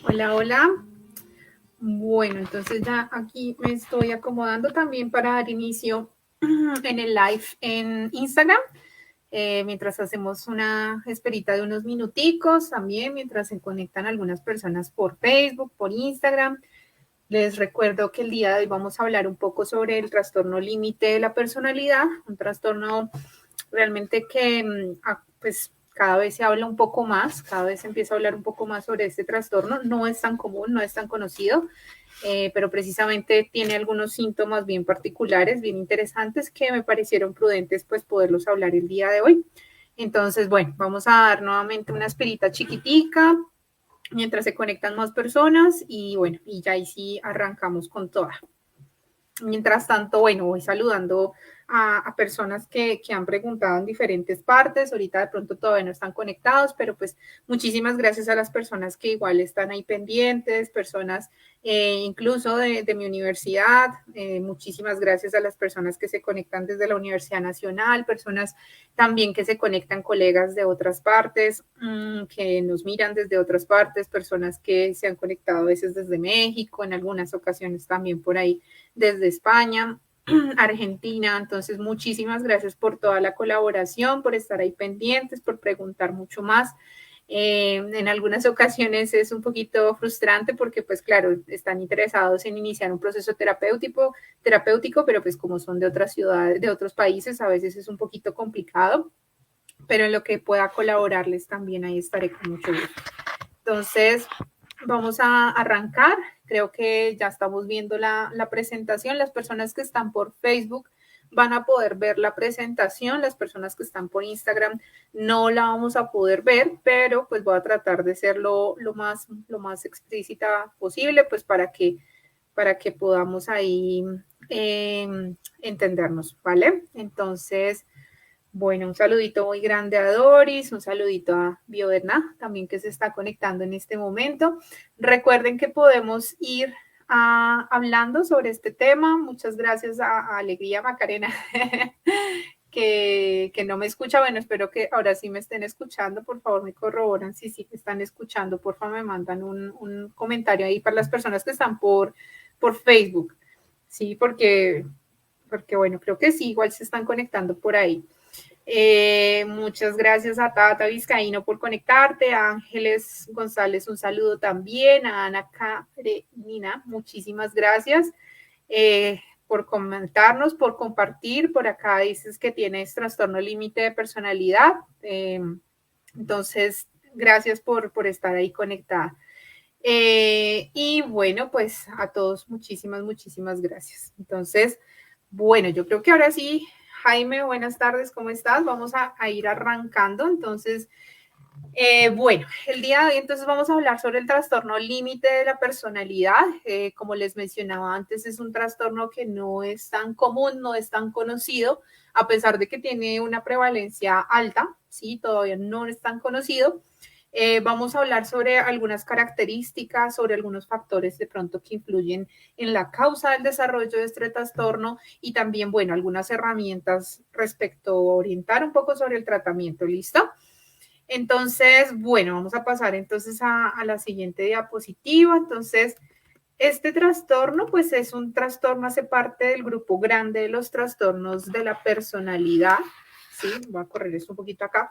Hola, hola. Bueno, entonces ya aquí me estoy acomodando también para dar inicio en el live en Instagram, mientras hacemos una esperita de unos minuticos, también mientras se conectan algunas personas por Facebook, por Instagram. Les recuerdo que el día de hoy vamos a hablar un poco sobre el trastorno límite de la personalidad, un trastorno realmente que pues cada vez se habla un poco más, cada vez se empieza a hablar un poco más sobre este trastorno. No es tan común, no es tan conocido, pero precisamente tiene algunos síntomas bien particulares, bien interesantes, que me parecieron prudentes pues poderlos hablar el día de hoy. Entonces, bueno, vamos a dar nuevamente una esperita chiquitica mientras se conectan más personas y bueno, y ya ahí sí arrancamos con toda. Mientras tanto, bueno, voy saludando a personas que han preguntado en diferentes partes. Ahorita de pronto todavía no están conectados, pero pues muchísimas gracias a las personas que igual están ahí pendientes, personas incluso de mi universidad. Muchísimas gracias a las personas que se conectan desde la Universidad Nacional, personas también que se conectan, colegas de otras partes, que nos miran desde otras partes, personas que se han conectado a veces desde México, en algunas ocasiones también por ahí desde España, Argentina. Entonces, muchísimas gracias por toda la colaboración, por estar ahí pendientes, por preguntar mucho más. En algunas ocasiones es un poquito frustrante porque, pues claro, están interesados en iniciar un proceso terapéutico, pero pues como son de otras ciudades, de otros países, a veces es un poquito complicado, pero en lo que pueda colaborarles también ahí estaré con mucho gusto. Entonces, vamos a arrancar. Creo que ya estamos viendo la presentación. Las personas que están por Facebook van a poder ver la presentación. Las personas que están por Instagram no la vamos a poder ver, pero pues voy a tratar de ser lo más explícita posible, pues para que podamos ahí entendernos, ¿vale? Entonces, bueno, un saludito muy grande a Doris, un saludito a Bioderna, también que se está conectando en este momento. Recuerden que podemos ir hablando sobre este tema. Muchas gracias a Alegría Macarena, que no me escucha. Bueno, espero que ahora sí me estén escuchando. Por favor, me corroboran si sí me están escuchando. Por favor, me mandan un comentario ahí para las personas que están por Facebook. Sí, porque bueno, creo que sí, igual se están conectando por ahí. Muchas gracias a Tata Vizcaíno por conectarte, a Ángeles González un saludo también, a Ana Karenina, muchísimas gracias por comentarnos, por compartir. Por acá dices que tienes trastorno límite de personalidad, entonces gracias por estar ahí conectada. Y bueno, pues a todos muchísimas gracias. Entonces, bueno, yo creo que ahora sí, Jaime, buenas tardes, ¿cómo estás? Vamos a ir arrancando. Entonces, bueno, el día de hoy entonces vamos a hablar sobre el trastorno límite de la personalidad. Como les mencionaba antes, es un trastorno que no es tan común, no es tan conocido, a pesar de que tiene una prevalencia alta, sí, todavía no es tan conocido. Vamos a hablar sobre algunas características, sobre algunos factores de pronto que influyen en la causa del desarrollo de este trastorno y también, bueno, algunas herramientas respecto a orientar un poco sobre el tratamiento. ¿Listo? Entonces, bueno, vamos a pasar entonces a la siguiente diapositiva. Entonces, este trastorno, pues es un trastorno, hace parte del grupo grande de los trastornos de la personalidad. Sí, voy a correr esto un poquito acá.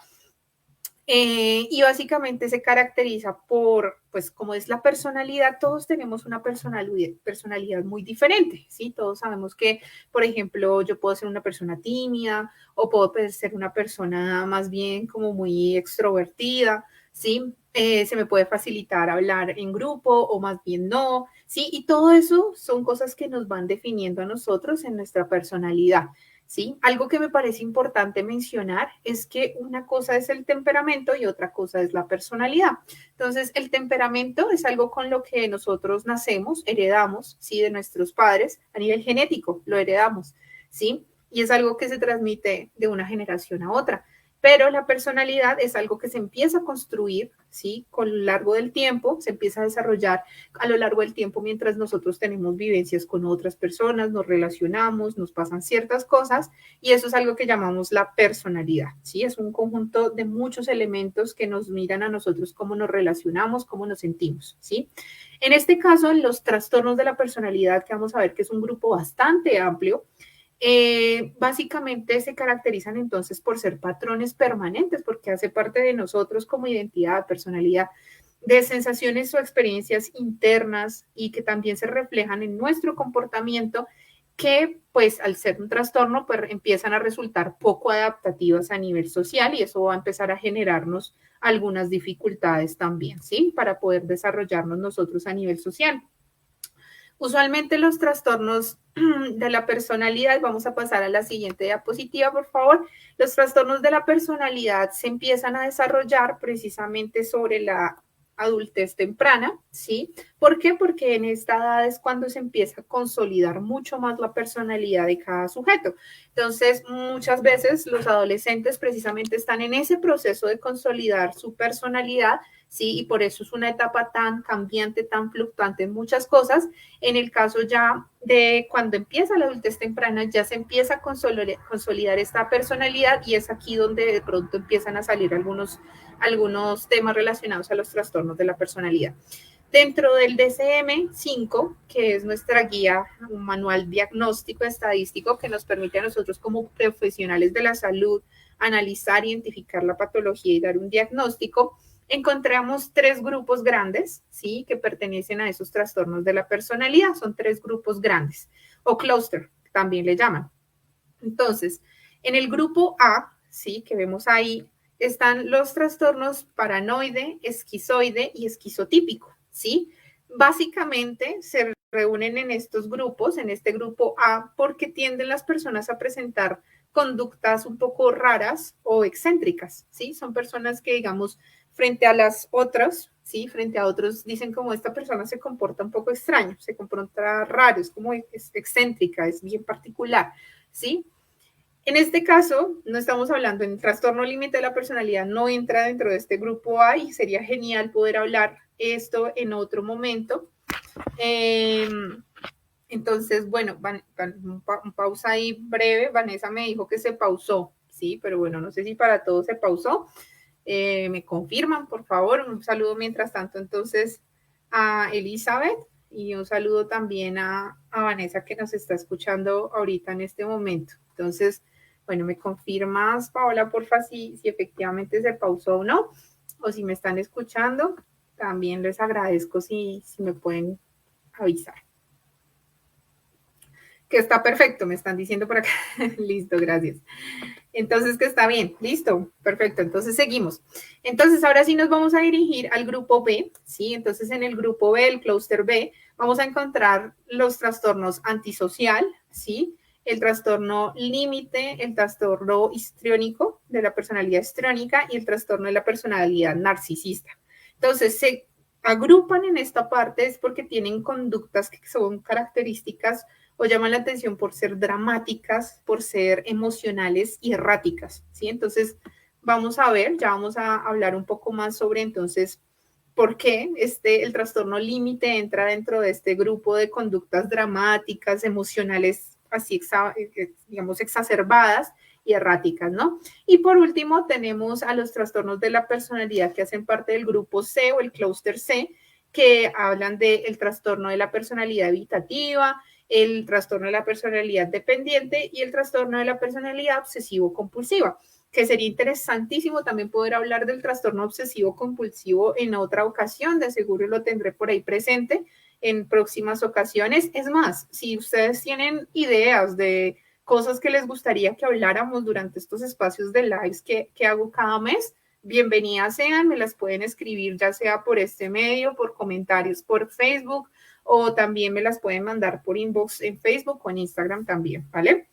Y básicamente se caracteriza por, pues como es la personalidad, todos tenemos una personalidad muy diferente, ¿sí? Todos sabemos que, por ejemplo, yo puedo ser una persona tímida o puedo ser una persona más bien como muy extrovertida, ¿sí? Se me puede facilitar hablar en grupo o más bien no, ¿sí? Y todo eso son cosas que nos van definiendo a nosotros en nuestra personalidad. ¿Sí? Algo que me parece importante mencionar es que una cosa es el temperamento y otra cosa es la personalidad. Entonces, el temperamento es algo con lo que nosotros nacemos, heredamos, ¿sí? De nuestros padres a nivel genético, lo heredamos, ¿sí? Y es algo que se transmite de una generación a otra. pero la personalidad es algo que se empieza a construir, ¿sí? Con lo largo del tiempo, se empieza a desarrollar a lo largo del tiempo mientras nosotros tenemos vivencias con otras personas, nos relacionamos, nos pasan ciertas cosas y eso es algo que llamamos la personalidad, ¿sí? Es un conjunto de muchos elementos que nos miran a nosotros cómo nos relacionamos, cómo nos sentimos, ¿sí? En este caso, los trastornos de la personalidad, que vamos a ver que es un grupo bastante amplio, básicamente se caracterizan entonces por ser patrones permanentes, porque hace parte de nosotros como identidad, personalidad, de sensaciones o experiencias internas y que también se reflejan en nuestro comportamiento que pues al ser un trastorno pues empiezan a resultar poco adaptativas a nivel social y eso va a empezar a generarnos algunas dificultades también, ¿sí? Para poder desarrollarnos nosotros a nivel social. Usualmente los trastornos de la personalidad, vamos a pasar a la siguiente diapositiva, por favor. Los trastornos de la personalidad se empiezan a desarrollar precisamente sobre la adultez temprana, ¿sí? ¿Por qué? Porque en esta edad es cuando se empieza a consolidar mucho más la personalidad de cada sujeto. Entonces, muchas veces los adolescentes precisamente están en ese proceso de consolidar su personalidad, ¿sí? Y por eso es una etapa tan cambiante, tan fluctuante en muchas cosas. En el caso ya de cuando empieza la adultez temprana, ya se empieza a consolidar esta personalidad y es aquí donde de pronto empiezan a salir algunos temas relacionados a los trastornos de la personalidad. Dentro del DSM-5, que es nuestra guía, un manual diagnóstico estadístico que nos permite a nosotros como profesionales de la salud analizar, identificar la patología y dar un diagnóstico, encontramos tres grupos grandes, ¿sí? Que pertenecen a esos trastornos de la personalidad. Son tres grupos grandes, o clúster, también le llaman. Entonces, en el grupo A, ¿sí? Que vemos ahí, están los trastornos paranoide, esquizoide y esquizotípico, ¿sí? Básicamente se reúnen en estos grupos, en este grupo A, porque tienden las personas a presentar conductas un poco raras o excéntricas, ¿sí? Son personas que, digamos, frente a las otras, ¿sí? Frente a otros, dicen como esta persona se comporta un poco extraño, se comporta raro, es como es excéntrica, es bien particular, ¿sí? En este caso, no estamos hablando en trastorno límite de la personalidad, no entra dentro de este grupo A y sería genial poder hablar esto en otro momento. Entonces, bueno, un pausa ahí breve. Vanessa me dijo que se pausó, sí, pero bueno, no sé si para todos se pausó. Me confirman, por favor. Un saludo mientras tanto, entonces, a Elizabeth y un saludo también a Vanessa que nos está escuchando ahorita en este momento. Entonces, bueno, me confirmas, Paola, porfa, si efectivamente se pausó o no, o si me están escuchando, también les agradezco si me pueden avisar. Que está perfecto, me están diciendo por acá. Listo, gracias. Entonces, que está bien, listo, perfecto. Entonces, seguimos. Entonces, ahora sí nos vamos a dirigir al grupo B, ¿sí? Entonces, en el grupo B, el clúster B, vamos a encontrar los trastornos antisocial, ¿sí? El trastorno límite, el trastorno histriónico de la personalidad histriónica y el trastorno de la personalidad narcisista. Entonces, se agrupan en esta parte es porque tienen conductas que son características o llaman la atención por ser dramáticas, por ser emocionales y erráticas, ¿sí? Entonces, vamos a ver, ya vamos a hablar un poco más sobre entonces por qué el trastorno límite entra dentro de este grupo de conductas dramáticas, emocionales, así, digamos, exacerbadas y erráticas, ¿no? Y por último, tenemos a los trastornos de la personalidad que hacen parte del grupo C o el clúster C, que hablan del trastorno de la personalidad evitativa, el trastorno de la personalidad dependiente y el trastorno de la personalidad obsesivo-compulsiva, que sería interesantísimo también poder hablar del trastorno obsesivo-compulsivo en otra ocasión, de seguro lo tendré por ahí presente en próximas ocasiones. Es más, si ustedes tienen ideas de cosas que les gustaría que habláramos durante estos espacios de lives que hago cada mes, bienvenidas sean, me las pueden escribir ya sea por este medio, por comentarios por Facebook, o también me las pueden mandar por inbox en Facebook o en Instagram también, ¿vale?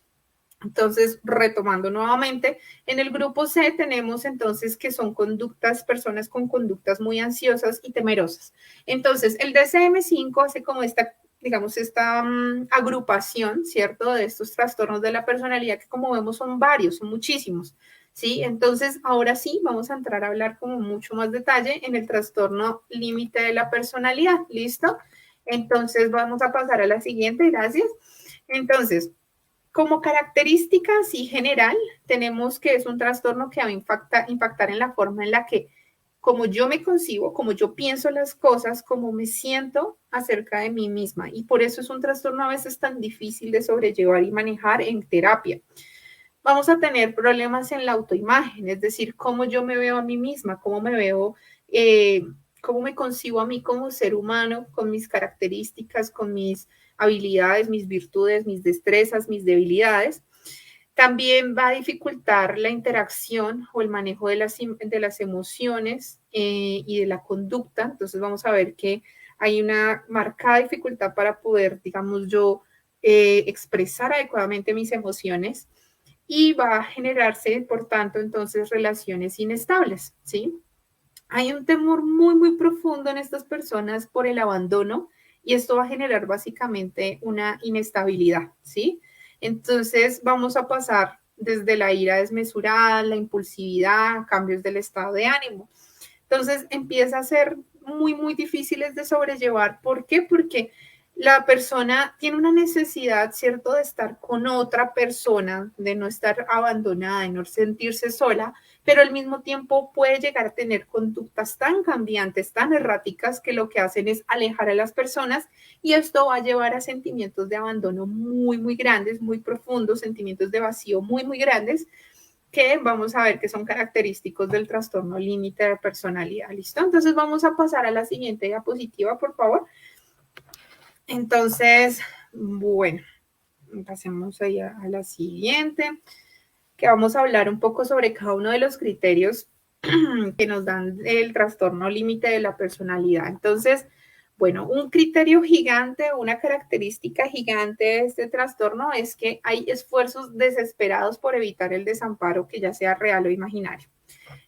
Entonces, retomando nuevamente, en el grupo C tenemos entonces que son conductas, personas con conductas muy ansiosas y temerosas. Entonces, el DSM-5 hace como esta, digamos, esta agrupación, ¿cierto? De estos trastornos de la personalidad que como vemos son varios, son muchísimos, ¿sí? Entonces, ahora sí, vamos a entrar a hablar como mucho más detalle en el trastorno límite de la personalidad, ¿listo? Entonces, vamos a pasar a la siguiente, gracias. Entonces, como característica así general, tenemos que es un trastorno que va a impactar en la forma en la que, como yo me concibo, como yo pienso las cosas, como me siento acerca de mí misma. Y por eso es un trastorno a veces tan difícil de sobrellevar y manejar en terapia. Vamos a tener problemas en la autoimagen, es decir, cómo yo me veo a mí misma, cómo me veo, cómo me concibo a mí como ser humano, con mis características, con mis habilidades, mis virtudes, mis destrezas, mis debilidades. También va a dificultar la interacción o el manejo de las emociones y de la conducta. Entonces vamos a ver que hay una marcada dificultad para poder, digamos, yo expresar adecuadamente mis emociones y va a generarse, por tanto, entonces relaciones inestables, ¿sí? Hay un temor muy, muy profundo en estas personas por el abandono y esto va a generar básicamente una inestabilidad, ¿sí? Entonces vamos a pasar desde la ira desmesurada, la impulsividad, cambios del estado de ánimo. Entonces empieza a ser muy, muy difíciles de sobrellevar. ¿Por qué? Porque la persona tiene una necesidad, ¿cierto?, de estar con otra persona, de no estar abandonada, de no sentirse sola, pero al mismo tiempo puede llegar a tener conductas tan cambiantes, tan erráticas, que lo que hacen es alejar a las personas y esto va a llevar a sentimientos de abandono muy, muy grandes, muy profundos, sentimientos de vacío muy, muy grandes, que vamos a ver que son característicos del trastorno límite de personalidad. ¿Listo? Entonces vamos a pasar a la siguiente diapositiva, por favor. Entonces, bueno, pasemos ahí a la siguiente, que vamos a hablar un poco sobre cada uno de los criterios que nos dan el trastorno límite de la personalidad. Entonces, bueno, un criterio gigante, una característica gigante de este trastorno es que hay esfuerzos desesperados por evitar el desamparo, que ya sea real o imaginario.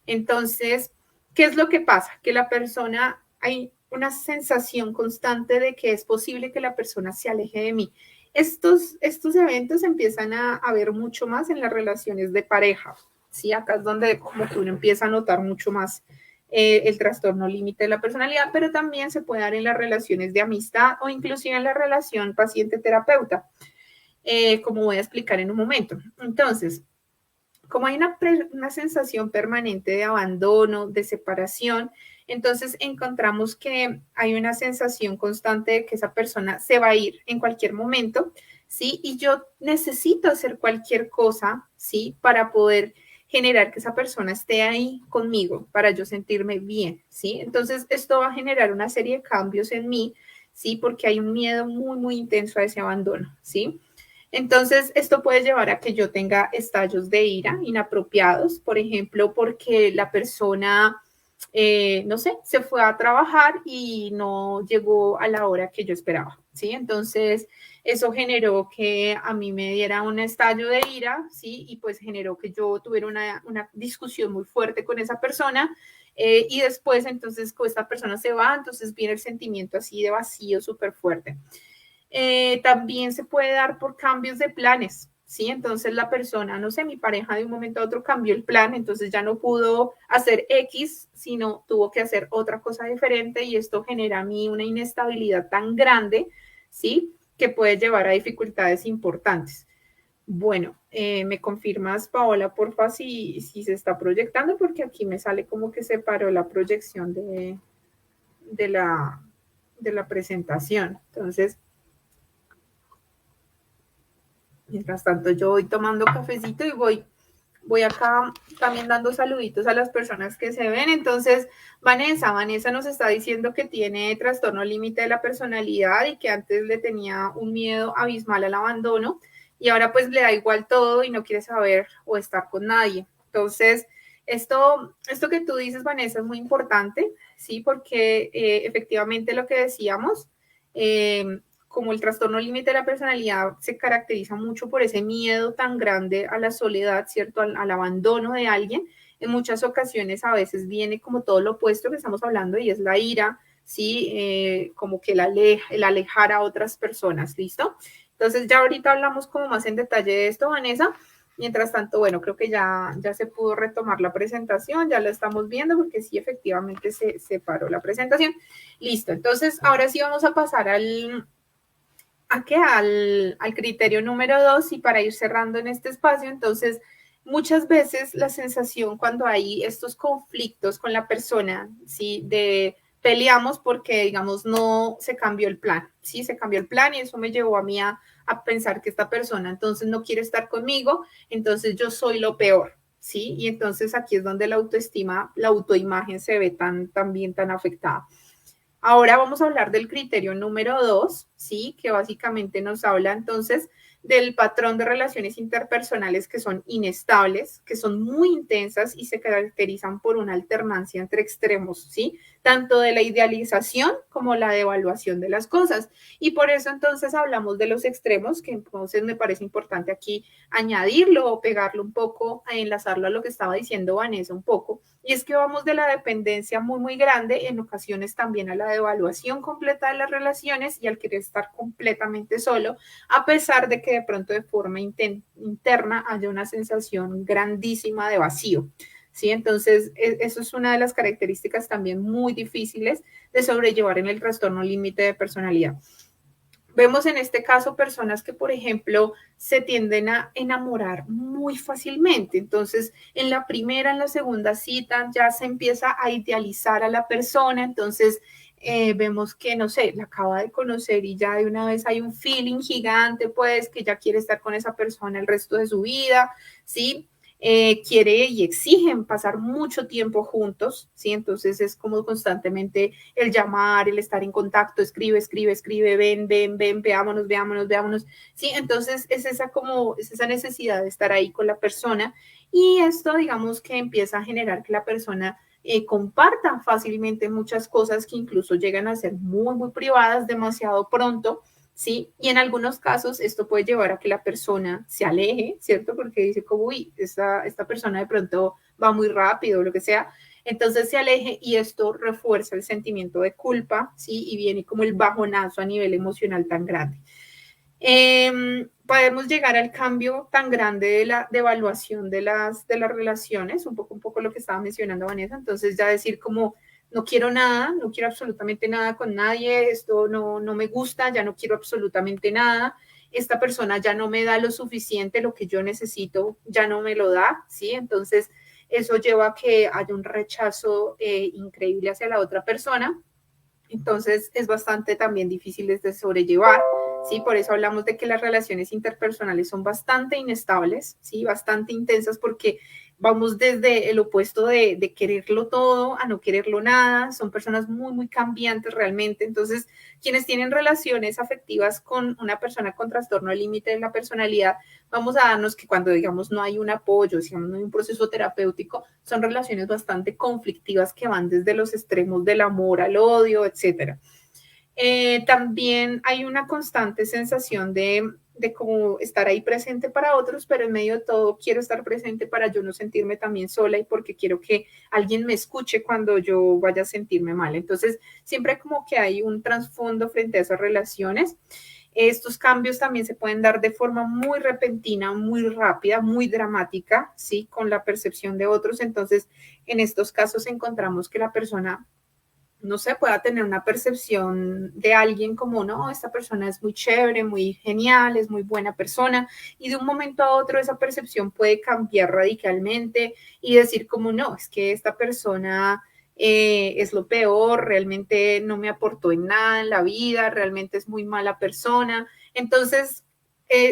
Entonces, ¿qué es lo que pasa? Que la persona, hay una sensación constante de que es posible que la persona se aleje de mí. Estos eventos empiezan a ver mucho más en las relaciones de pareja, ¿sí? Acá es donde como que uno empieza a notar mucho más el trastorno límite de la personalidad, pero también se puede dar en las relaciones de amistad o inclusive en la relación paciente-terapeuta, como voy a explicar en un momento. Entonces, como hay una sensación permanente de abandono, de separación, entonces encontramos que hay una sensación constante de que esa persona se va a ir en cualquier momento, ¿sí? Y yo necesito hacer cualquier cosa, ¿sí? Para poder generar que esa persona esté ahí conmigo, para yo sentirme bien, ¿sí? Entonces esto va a generar una serie de cambios en mí, ¿sí? Porque hay un miedo muy, muy intenso a ese abandono, ¿sí? Entonces, esto puede llevar a que yo tenga estallos de ira inapropiados, por ejemplo, porque la persona, no sé, se fue a trabajar y no llegó a la hora que yo esperaba, ¿sí? Entonces, eso generó que a mí me diera un estallo de ira, ¿sí? Y pues generó que yo tuviera una discusión muy fuerte con esa persona. Y después, entonces, con esta persona se va, entonces viene el sentimiento así de vacío súper fuerte. También se puede dar por cambios de planes, ¿sí? Entonces la persona, no sé, mi pareja de un momento a otro cambió el plan, entonces ya no pudo hacer X, sino tuvo que hacer otra cosa diferente y esto genera a mí una inestabilidad tan grande, ¿sí? Que puede llevar a dificultades importantes. Bueno, me confirmas, Paola, porfa, si se está proyectando, porque aquí me sale como que se paró la proyección de la, de la presentación. Entonces, mientras tanto, yo voy tomando cafecito y voy acá también dando saluditos a las personas que se ven. Entonces, Vanessa nos está diciendo que tiene trastorno límite de la personalidad y que antes le tenía un miedo abismal al abandono y ahora pues le da igual todo y no quiere saber o estar con nadie. Entonces, esto que tú dices, Vanessa, es muy importante, ¿sí? Porque efectivamente lo que decíamos, como el trastorno límite de la personalidad se caracteriza mucho por ese miedo tan grande a la soledad, ¿cierto? Al abandono de alguien, en muchas ocasiones a veces viene como todo lo opuesto que estamos hablando y es la ira, ¿sí? Como que el alejar a otras personas, ¿listo? Entonces ya ahorita hablamos como más en detalle de esto, Vanessa, Mientras tanto, bueno, creo que ya se pudo retomar la presentación, ya la estamos viendo porque sí, efectivamente se paró la presentación. Listo, entonces ahora sí vamos a pasar al criterio número 2 y para ir cerrando en este espacio, entonces muchas veces la sensación cuando hay estos conflictos con la persona, ¿sí? De peleamos porque, digamos, no se cambió el plan, ¿sí? Se cambió el plan y eso me llevó a mí a pensar que esta persona entonces no quiere estar conmigo, entonces yo soy lo peor, ¿sí? Y entonces aquí es donde la autoestima, la autoimagen se ve tan bien, tan afectada. Ahora vamos a hablar del criterio número 2, ¿sí? Que básicamente nos habla entonces del patrón de relaciones interpersonales que son inestables, que son muy intensas y se caracterizan por una alternancia entre extremos, ¿sí? Tanto de la idealización como la devaluación de las cosas. Y por eso entonces hablamos de los extremos, que entonces me parece importante aquí añadirlo o pegarlo un poco, enlazarlo a lo que estaba diciendo Vanessa un poco, y es que vamos de la dependencia muy grande, en ocasiones también a la devaluación completa de las relaciones y al querer estar completamente solo, a pesar de que de pronto de forma interna haya una sensación grandísima de vacío. ¿Sí? Entonces, eso es una de las características también muy difíciles de sobrellevar en el trastorno límite de personalidad. Vemos en este caso personas que, por ejemplo, se tienden a enamorar muy fácilmente. Entonces, en la primera, en la segunda cita, ya se empieza a idealizar a la persona. Entonces, vemos que, no sé, la acaba de conocer y ya de una vez hay un feeling gigante, pues, que ya quiere estar con esa persona el resto de su vida, ¿sí? Quiere y exigen pasar mucho tiempo juntos, ¿sí? Entonces es como constantemente el llamar, el estar en contacto, escribe, ven, veámonos, ¿sí? Entonces es esa necesidad de estar ahí con la persona y esto, digamos, que empieza a generar que la persona comparta fácilmente muchas cosas que incluso llegan a ser muy privadas demasiado pronto, ¿sí? Y en algunos casos esto puede llevar a que la persona se aleje, ¿cierto? Porque dice como, uy, esta persona de pronto va muy rápido, lo que sea. Entonces se aleje y esto refuerza el sentimiento de culpa, ¿sí? Y viene como el bajonazo a nivel emocional tan grande. Podemos llegar al cambio tan grande de la devaluación de las relaciones, un poco lo que estaba mencionando Vanessa, entonces ya decir como no quiero nada, no quiero absolutamente nada con nadie, esto no me gusta, ya no quiero absolutamente nada, esta persona ya no me da lo suficiente, lo que yo necesito ya no me lo da, ¿sí? Entonces eso lleva a que haya un rechazo increíble hacia la otra persona. Entonces es bastante también difícil de sobrellevar, ¿sí? Por eso hablamos de que las relaciones interpersonales son bastante inestables, ¿sí? Bastante intensas porque vamos desde el opuesto de quererlo todo a no quererlo nada, son personas muy cambiantes realmente, entonces quienes tienen relaciones afectivas con una persona con trastorno de límite de la personalidad, vamos a darnos que cuando digamos no hay un apoyo, si no hay un proceso terapéutico, son relaciones bastante conflictivas que van desde los extremos del amor al odio, etcétera. También hay una constante sensación de como estar ahí presente para otros, pero en medio de todo quiero estar presente para yo no sentirme también sola y porque quiero que alguien me escuche cuando yo vaya a sentirme mal. Entonces, siempre como que hay un trasfondo frente a esas relaciones. Estos cambios también se pueden dar de forma muy repentina, muy rápida, muy dramática, ¿sí? Con la percepción de otros. Entonces, en estos casos encontramos que la persona no sé, pueda tener una percepción de alguien como, no, esta persona es muy chévere, muy genial, es muy buena persona, y de un momento a otro esa percepción puede cambiar radicalmente y decir como, no, es que esta persona es lo peor, realmente no me aportó en nada en la vida, realmente es muy mala persona. Entonces,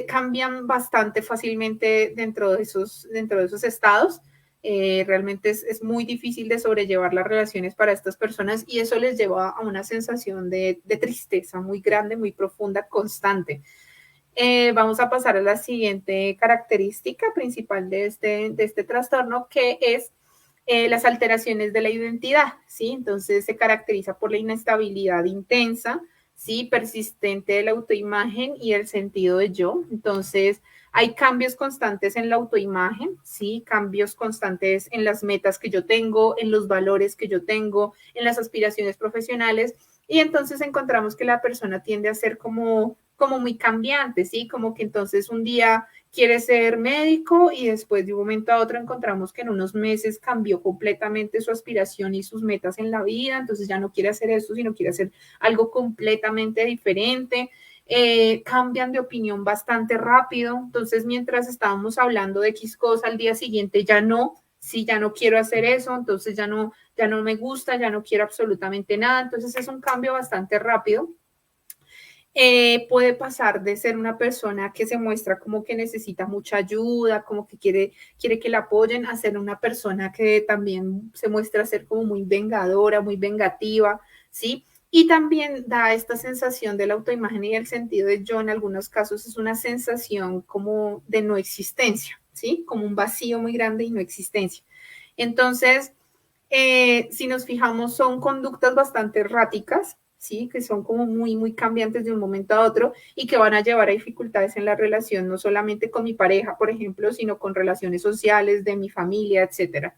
cambian bastante fácilmente dentro de esos estados. Realmente es muy difícil de sobrellevar las relaciones para estas personas y eso les lleva a una sensación de tristeza muy grande, muy profunda, constante. Vamos a pasar a la siguiente característica principal de este trastorno, que es las alteraciones de la identidad, ¿sí? Entonces se caracteriza por la inestabilidad intensa, ¿sí? Persistente de la autoimagen y el sentido de yo. Entonces, hay cambios constantes en la autoimagen, ¿sí? Cambios constantes en las metas que yo tengo, en los valores que yo tengo, en las aspiraciones profesionales. Y entonces encontramos que la persona tiende a ser como muy cambiante, ¿sí? Como que entonces un día quiere ser médico y después de un momento a otro encontramos que en unos meses cambió completamente su aspiración y sus metas en la vida, entonces ya no quiere hacer eso, sino quiere hacer algo completamente diferente. Cambian de opinión bastante rápido, entonces mientras estábamos hablando de X cosa, al día siguiente ya no, si ya no quiero hacer eso, entonces ya no me gusta, ya no quiero absolutamente nada, entonces es un cambio bastante rápido. Puede pasar de ser una persona que se muestra como que necesita mucha ayuda, como que quiere que la apoyen, a ser una persona que también se muestra ser como muy vengadora, muy vengativa, ¿sí? Y también da esta sensación de la autoimagen y el sentido de yo en algunos casos es una sensación como de no existencia, ¿sí? Como un vacío muy grande y no existencia. Entonces, si nos fijamos, son conductas bastante erráticas, ¿sí? Que son como muy, muy cambiantes de un momento a otro y que van a llevar a dificultades en la relación, no solamente con mi pareja, por ejemplo, sino con relaciones sociales, de mi familia, etcétera.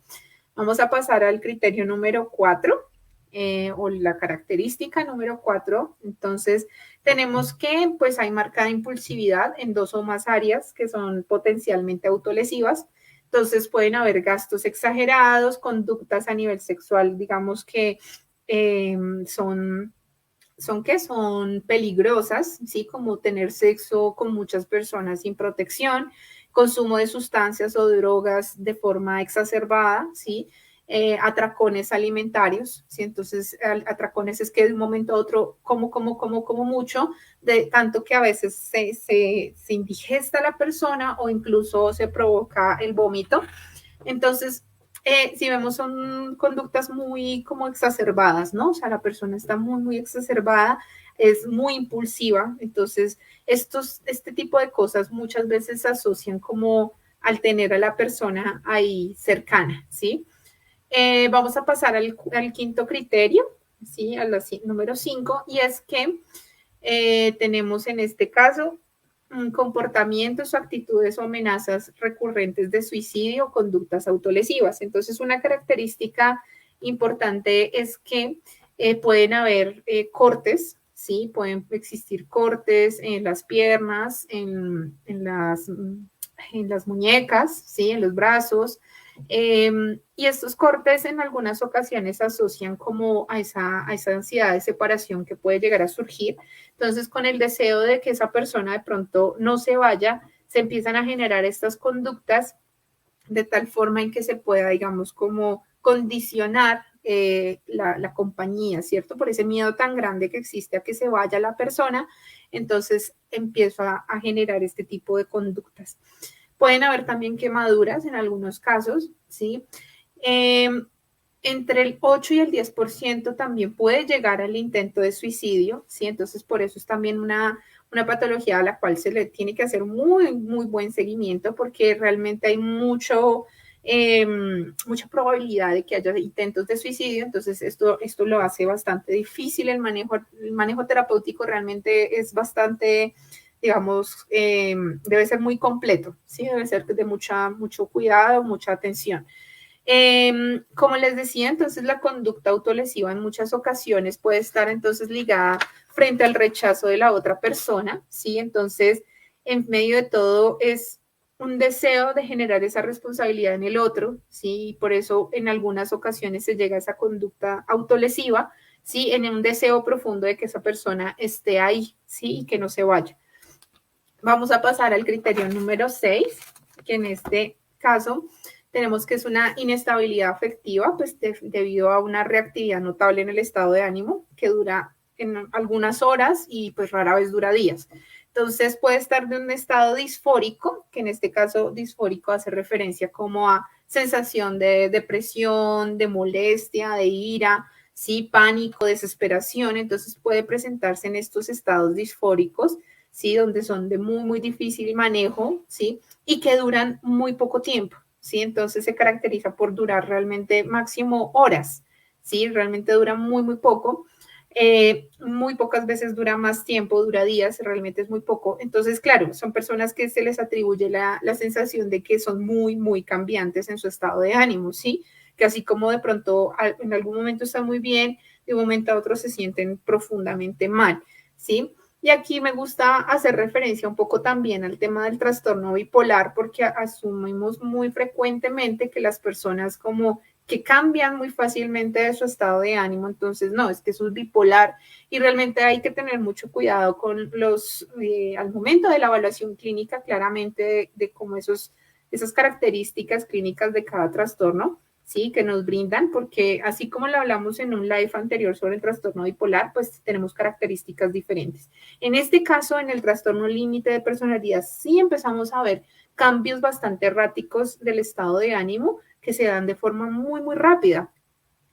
Vamos a pasar al criterio número 4, o la característica número 4. Entonces, tenemos que pues hay marcada impulsividad en dos o más áreas que son potencialmente autolesivas. Entonces, pueden haber gastos exagerados, conductas a nivel sexual, digamos que eh, son son peligrosas, ¿sí? Como tener sexo con muchas personas sin protección, consumo de sustancias o drogas de forma exacerbada, ¿sí? Atracones alimentarios, ¿sí? Entonces, atracones es que de un momento a otro como mucho, de tanto que a veces se indigesta la persona o incluso se provoca el vómito. Entonces, si vemos son conductas muy como exacerbadas, ¿no? O sea, la persona está muy, muy exacerbada, es muy impulsiva. Entonces, este tipo de cosas muchas veces se asocian como al tener a la persona ahí cercana, ¿sí? Vamos a pasar al quinto criterio, ¿sí? Número 5, y es que tenemos en este caso comportamientos, actitudes o amenazas recurrentes de suicidio o conductas autolesivas. Entonces, una característica importante es que pueden haber cortes, ¿sí? Pueden existir cortes en las piernas, en las muñecas, ¿sí? En los brazos. Y estos cortes en algunas ocasiones se asocian como a esa ansiedad de separación que puede llegar a surgir. Entonces, con el deseo de que esa persona de pronto no se vaya, se empiezan a generar estas conductas de tal forma en que se pueda, digamos, como condicionar la compañía, ¿cierto? Por ese miedo tan grande que existe a que se vaya la persona, entonces empieza a generar este tipo de conductas. Pueden haber también quemaduras en algunos casos, ¿sí? Eh, entre el 8 y el 10% también puede llegar al intento de suicidio, ¿sí? Entonces, por eso es también una patología a la cual se le tiene que hacer muy, muy buen seguimiento porque realmente hay mucha probabilidad de que haya intentos de suicidio, entonces esto lo hace bastante difícil, el manejo terapéutico realmente es bastante, digamos, debe ser muy completo, ¿sí? Debe ser de mucho cuidado, mucha atención. Como les decía, entonces la conducta autolesiva en muchas ocasiones puede estar entonces ligada frente al rechazo de la otra persona, ¿sí? Entonces, en medio de todo es un deseo de generar esa responsabilidad en el otro, ¿sí? Y por eso en algunas ocasiones se llega a esa conducta autolesiva, ¿sí? En un deseo profundo de que esa persona esté ahí, ¿sí? Y que no se vaya. Vamos a pasar al criterio número 6, que en este caso tenemos que es una inestabilidad afectiva, pues debido a una reactividad notable en el estado de ánimo que dura en algunas horas y pues rara vez dura días. Entonces puede estar de un estado disfórico, que en este caso disfórico hace referencia como a sensación de depresión, de molestia, de ira, sí, pánico, desesperación. Entonces puede presentarse en estos estados disfóricos, sí, donde son de muy, muy difícil manejo, sí, y que duran muy poco tiempo. ¿Sí? Entonces se caracteriza por durar realmente máximo horas, ¿sí? Realmente dura muy, muy poco. Muy pocas veces dura más tiempo, dura días, realmente es muy poco. Entonces, claro, son personas que se les atribuye la sensación de que son muy, muy cambiantes en su estado de ánimo, ¿sí? Que así como de pronto en algún momento están muy bien, de un momento a otro se sienten profundamente mal, ¿sí? Y aquí me gusta hacer referencia un poco también al tema del trastorno bipolar, porque asumimos muy frecuentemente que las personas como que cambian muy fácilmente de su estado de ánimo, entonces no, es que eso es bipolar y realmente hay que tener mucho cuidado con al momento de la evaluación clínica, claramente de cómo esas características clínicas de cada trastorno, ¿sí? Que nos brindan, porque así como lo hablamos en un live anterior sobre el trastorno bipolar, pues tenemos características diferentes. En este caso, en el trastorno límite de personalidad, sí empezamos a ver cambios bastante erráticos del estado de ánimo que se dan de forma muy, muy rápida,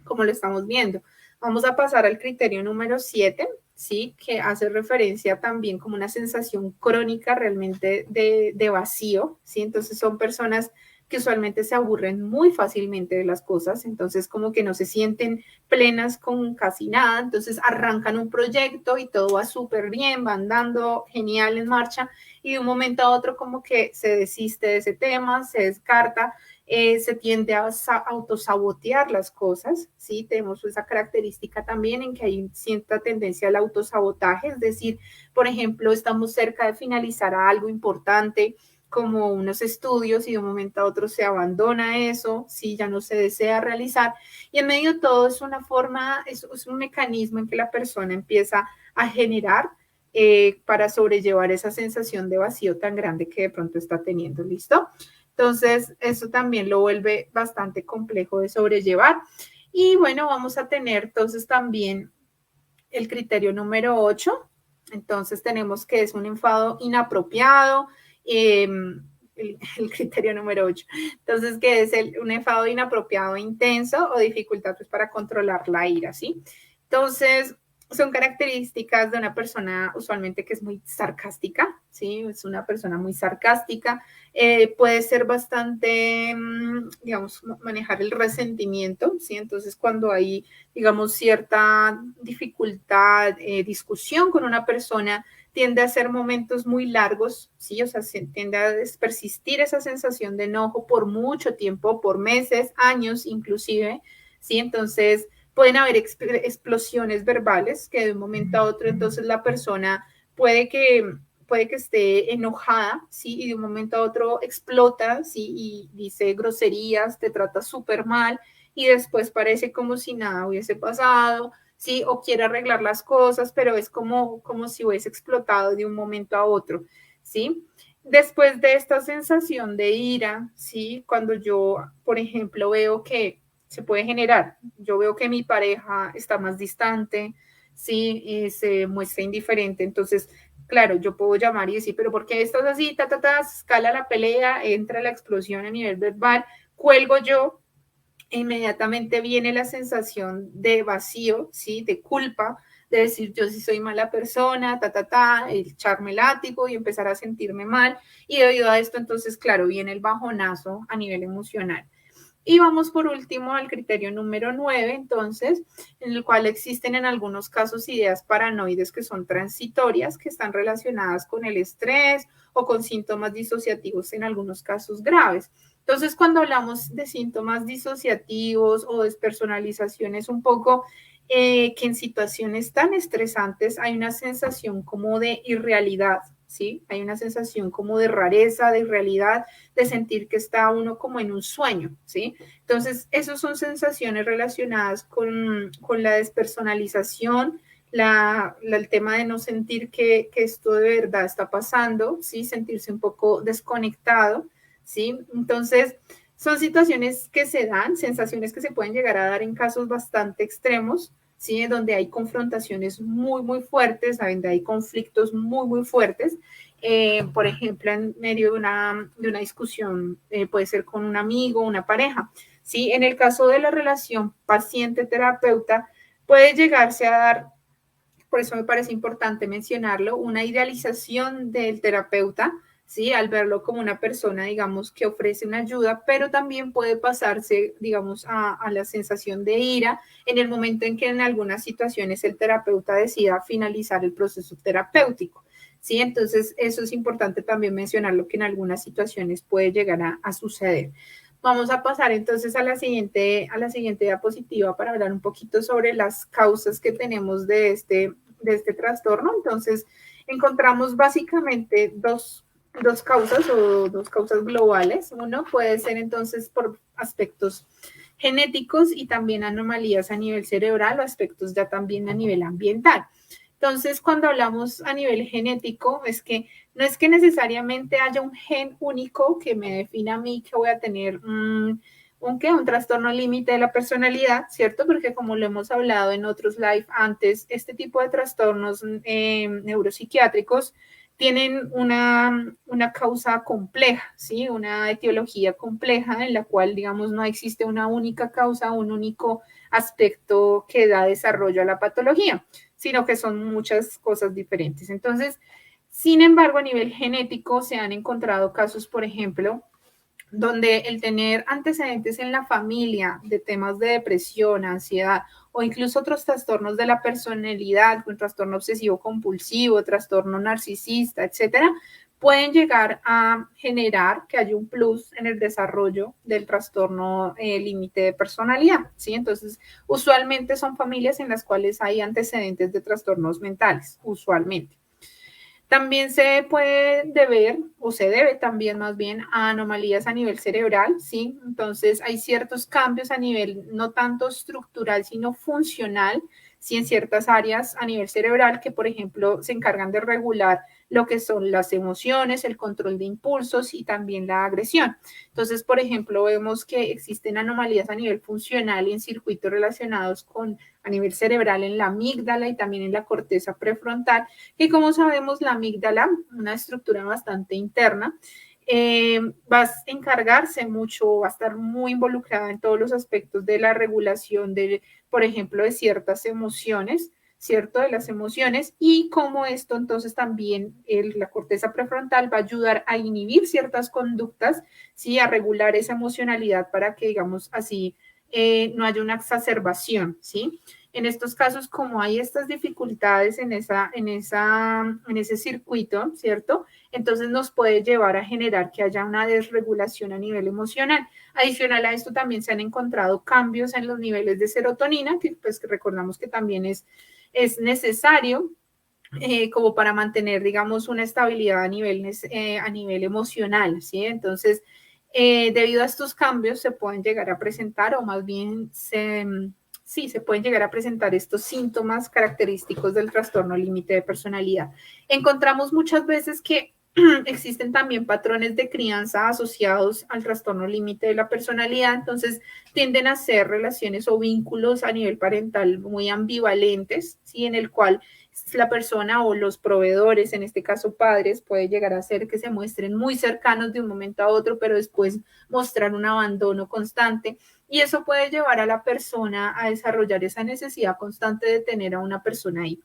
como lo estamos viendo. Vamos a pasar al criterio número 7, ¿sí? Que hace referencia también como una sensación crónica realmente de vacío, ¿sí? Entonces son personas que usualmente se aburren muy fácilmente de las cosas, entonces como que no se sienten plenas con casi nada, entonces arrancan un proyecto y todo va súper bien, va andando genial en marcha y de un momento a otro como que se desiste de ese tema, se descarta, se tiende a autosabotear las cosas, ¿sí? Tenemos esa característica también en que hay cierta tendencia al autosabotaje, es decir, por ejemplo, estamos cerca de finalizar algo importante, como unos estudios y de un momento a otro se abandona eso, sí, ya no se desea realizar. Y en medio de todo es una forma, es un mecanismo en que la persona empieza a generar para sobrellevar esa sensación de vacío tan grande que de pronto está teniendo, ¿listo? Entonces, eso también lo vuelve bastante complejo de sobrellevar. Y bueno, vamos a tener entonces también el criterio número 8. Entonces tenemos que es un enfado inapropiado, el criterio número 8. Entonces, que es un enfado inapropiado intenso o dificultad pues, para controlar la ira, ¿sí? Entonces, son características de una persona usualmente que es muy sarcástica, ¿sí? Es una persona muy sarcástica, puede ser bastante, digamos, manejar el resentimiento, ¿sí? Entonces, cuando hay digamos, cierta dificultad, discusión con una persona, tiende a ser momentos muy largos, ¿sí? O sea, se tiende a persistir esa sensación de enojo por mucho tiempo, por meses, años inclusive, ¿sí? Entonces, pueden haber explosiones verbales que de un momento a otro, entonces la persona puede que puede que esté enojada, ¿sí? Y de un momento a otro explota, ¿sí? Y dice groserías, te trata súper mal, y después parece como si nada hubiese pasado, ¿sí? O quiere arreglar las cosas, pero es como si hubiese explotado de un momento a otro, ¿sí? Después de esta sensación de ira, ¿sí? Cuando yo, por ejemplo, veo que se puede generar, yo veo que mi pareja está más distante, ¿sí? Se muestra indiferente, entonces claro, yo puedo llamar y decir, pero ¿por qué estás así? Escala la pelea, entra la explosión a nivel verbal, cuelgo yo, inmediatamente viene la sensación de vacío, ¿sí? De culpa, de decir yo sí soy mala persona, echarme látigo y empezar a sentirme mal. Y debido a esto, entonces, claro, viene el bajonazo a nivel emocional. Y vamos por último al criterio número 9, entonces, en el cual existen en algunos casos ideas paranoides que son transitorias, que están relacionadas con el estrés o con síntomas disociativos en algunos casos graves. Entonces, cuando hablamos de síntomas disociativos o despersonalización, es un poco que en situaciones tan estresantes hay una sensación como de irrealidad, ¿sí? Hay una sensación como de rareza, de irrealidad, de sentir que está uno como en un sueño, ¿sí? Entonces, esas son sensaciones relacionadas con la despersonalización, el tema de no sentir que esto de verdad está pasando, ¿sí? Sentirse un poco desconectado, ¿sí? Entonces, son situaciones que se dan, sensaciones que se pueden llegar a dar en casos bastante extremos, ¿sí? Donde hay confrontaciones muy, muy fuertes, donde hay conflictos muy, muy fuertes. Por ejemplo, en medio de una discusión, puede ser con un amigo, una pareja, ¿sí? En el caso de la relación paciente-terapeuta, puede llegarse a dar, por eso me parece importante mencionarlo, una idealización del terapeuta, ¿sí? Al verlo como una persona, digamos, que ofrece una ayuda, pero también puede pasarse, digamos, a la sensación de ira en el momento en que en algunas situaciones el terapeuta decida finalizar el proceso terapéutico, ¿sí? Entonces, eso es importante también mencionarlo, que en algunas situaciones puede llegar a suceder. Vamos a pasar entonces a la siguiente diapositiva para hablar un poquito sobre las causas que tenemos de este trastorno. Entonces, encontramos básicamente dos causas o dos causas globales. Uno puede ser entonces por aspectos genéticos y también anomalías a nivel cerebral o aspectos ya también a nivel ambiental. Entonces, cuando hablamos a nivel genético, es que no es que necesariamente haya un gen único que me defina a mí que voy a tener un trastorno límite de la personalidad, ¿cierto? Porque como lo hemos hablado en otros live antes, este tipo de trastornos neuropsiquiátricos tienen una causa compleja, ¿sí? Una etiología compleja en la cual, digamos, no existe una única causa, un único aspecto que da desarrollo a la patología, sino que son muchas cosas diferentes. Entonces, sin embargo, a nivel genético se han encontrado casos, por ejemplo, donde el tener antecedentes en la familia de temas de depresión, ansiedad o incluso otros trastornos de la personalidad, un trastorno obsesivo compulsivo, trastorno narcisista, etcétera, pueden llegar a generar que haya un plus en el desarrollo del trastorno límite de personalidad, ¿sí? Entonces, usualmente son familias en las cuales hay antecedentes de trastornos mentales, usualmente. También se puede deber, o se debe también más bien, a anomalías a nivel cerebral, ¿sí? Entonces hay ciertos cambios a nivel no tanto estructural, sino funcional, ¿sí? En ciertas áreas a nivel cerebral que, por ejemplo, se encargan de regular lo que son las emociones, el control de impulsos y también la agresión. Entonces, por ejemplo, vemos que existen anomalías a nivel funcional y en circuitos relacionados con a nivel cerebral en la amígdala y también en la corteza prefrontal, que como sabemos la amígdala, una estructura bastante interna, va a encargarse mucho, va a estar muy involucrada en todos los aspectos de la regulación de, por ejemplo, de ciertas emociones, ¿cierto? De las emociones y como esto entonces también la corteza prefrontal va a ayudar a inhibir ciertas conductas, ¿sí? A regular esa emocionalidad para que, digamos así, no haya una exacerbación, ¿sí? En estos casos, como hay estas dificultades en ese circuito, ¿cierto? Entonces nos puede llevar a generar que haya una desregulación a nivel emocional. Adicional a esto también se han encontrado cambios en los niveles de serotonina, que pues recordamos que también es necesario como para mantener, digamos, una estabilidad a nivel emocional, ¿sí? Entonces, debido a estos cambios se pueden llegar a presentar, o más bien sí, se pueden llegar a presentar estos síntomas característicos del trastorno límite de personalidad. Encontramos muchas veces que existen también patrones de crianza asociados al trastorno límite de la personalidad, entonces tienden a ser relaciones o vínculos a nivel parental muy ambivalentes, ¿sí? En el cual la persona o los proveedores, en este caso padres, puede llegar a ser que se muestren muy cercanos de un momento a otro, pero después mostrar un abandono constante. Y eso puede llevar a la persona a desarrollar esa necesidad constante de tener a una persona ahí.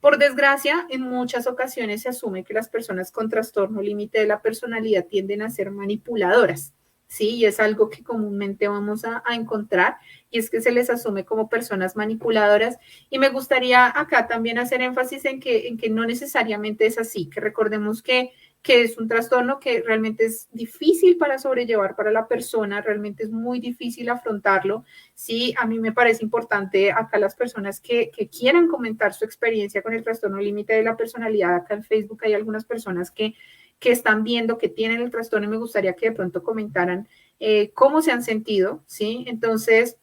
Por desgracia, en muchas ocasiones se asume que las personas con trastorno límite de la personalidad tienden a ser manipuladoras, ¿sí? Y es algo que comúnmente vamos a encontrar, y es que se les asume como personas manipuladoras. Y me gustaría acá también hacer énfasis en que no necesariamente es así, que recordemos que es un trastorno que realmente es difícil para sobrellevar para la persona, realmente es muy difícil afrontarlo. Sí, a mí me parece importante acá las personas que quieran comentar su experiencia con el trastorno límite de la personalidad. Acá en Facebook hay algunas personas que están viendo que tienen el trastorno y me gustaría que de pronto comentaran cómo se han sentido, ¿sí? Entonces,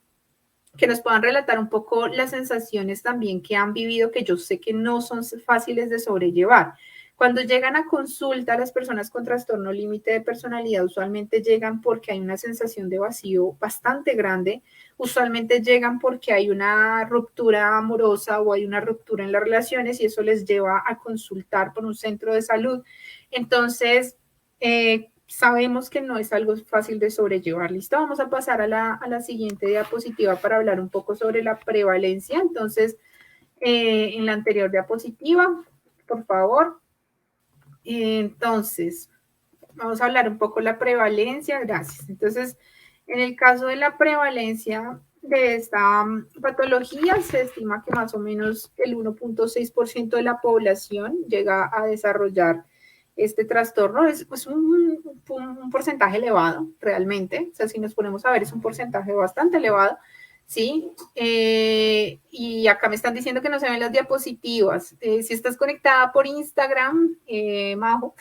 que nos puedan relatar un poco las sensaciones también que han vivido, que yo sé que no son fáciles de sobrellevar. Cuando llegan a consulta, las personas con trastorno límite de personalidad usualmente llegan porque hay una sensación de vacío bastante grande, usualmente llegan porque hay una ruptura amorosa o hay una ruptura en las relaciones y eso les lleva a consultar por un centro de salud. Entonces, sabemos que no es algo fácil de sobrellevar. Listo, vamos a pasar a la siguiente diapositiva para hablar un poco sobre la prevalencia. Entonces, en la anterior diapositiva, por favor. Entonces, vamos a hablar un poco de la prevalencia. Gracias. Entonces, en el caso de la prevalencia de esta patología, se estima que más o menos el 1.6% de la población llega a desarrollar este trastorno. Es pues, un porcentaje elevado, realmente. O sea, si nos ponemos a ver, es un porcentaje bastante elevado. ¿sí? Y acá me están diciendo que no se ven las diapositivas. Si estás conectada por Instagram, Majo,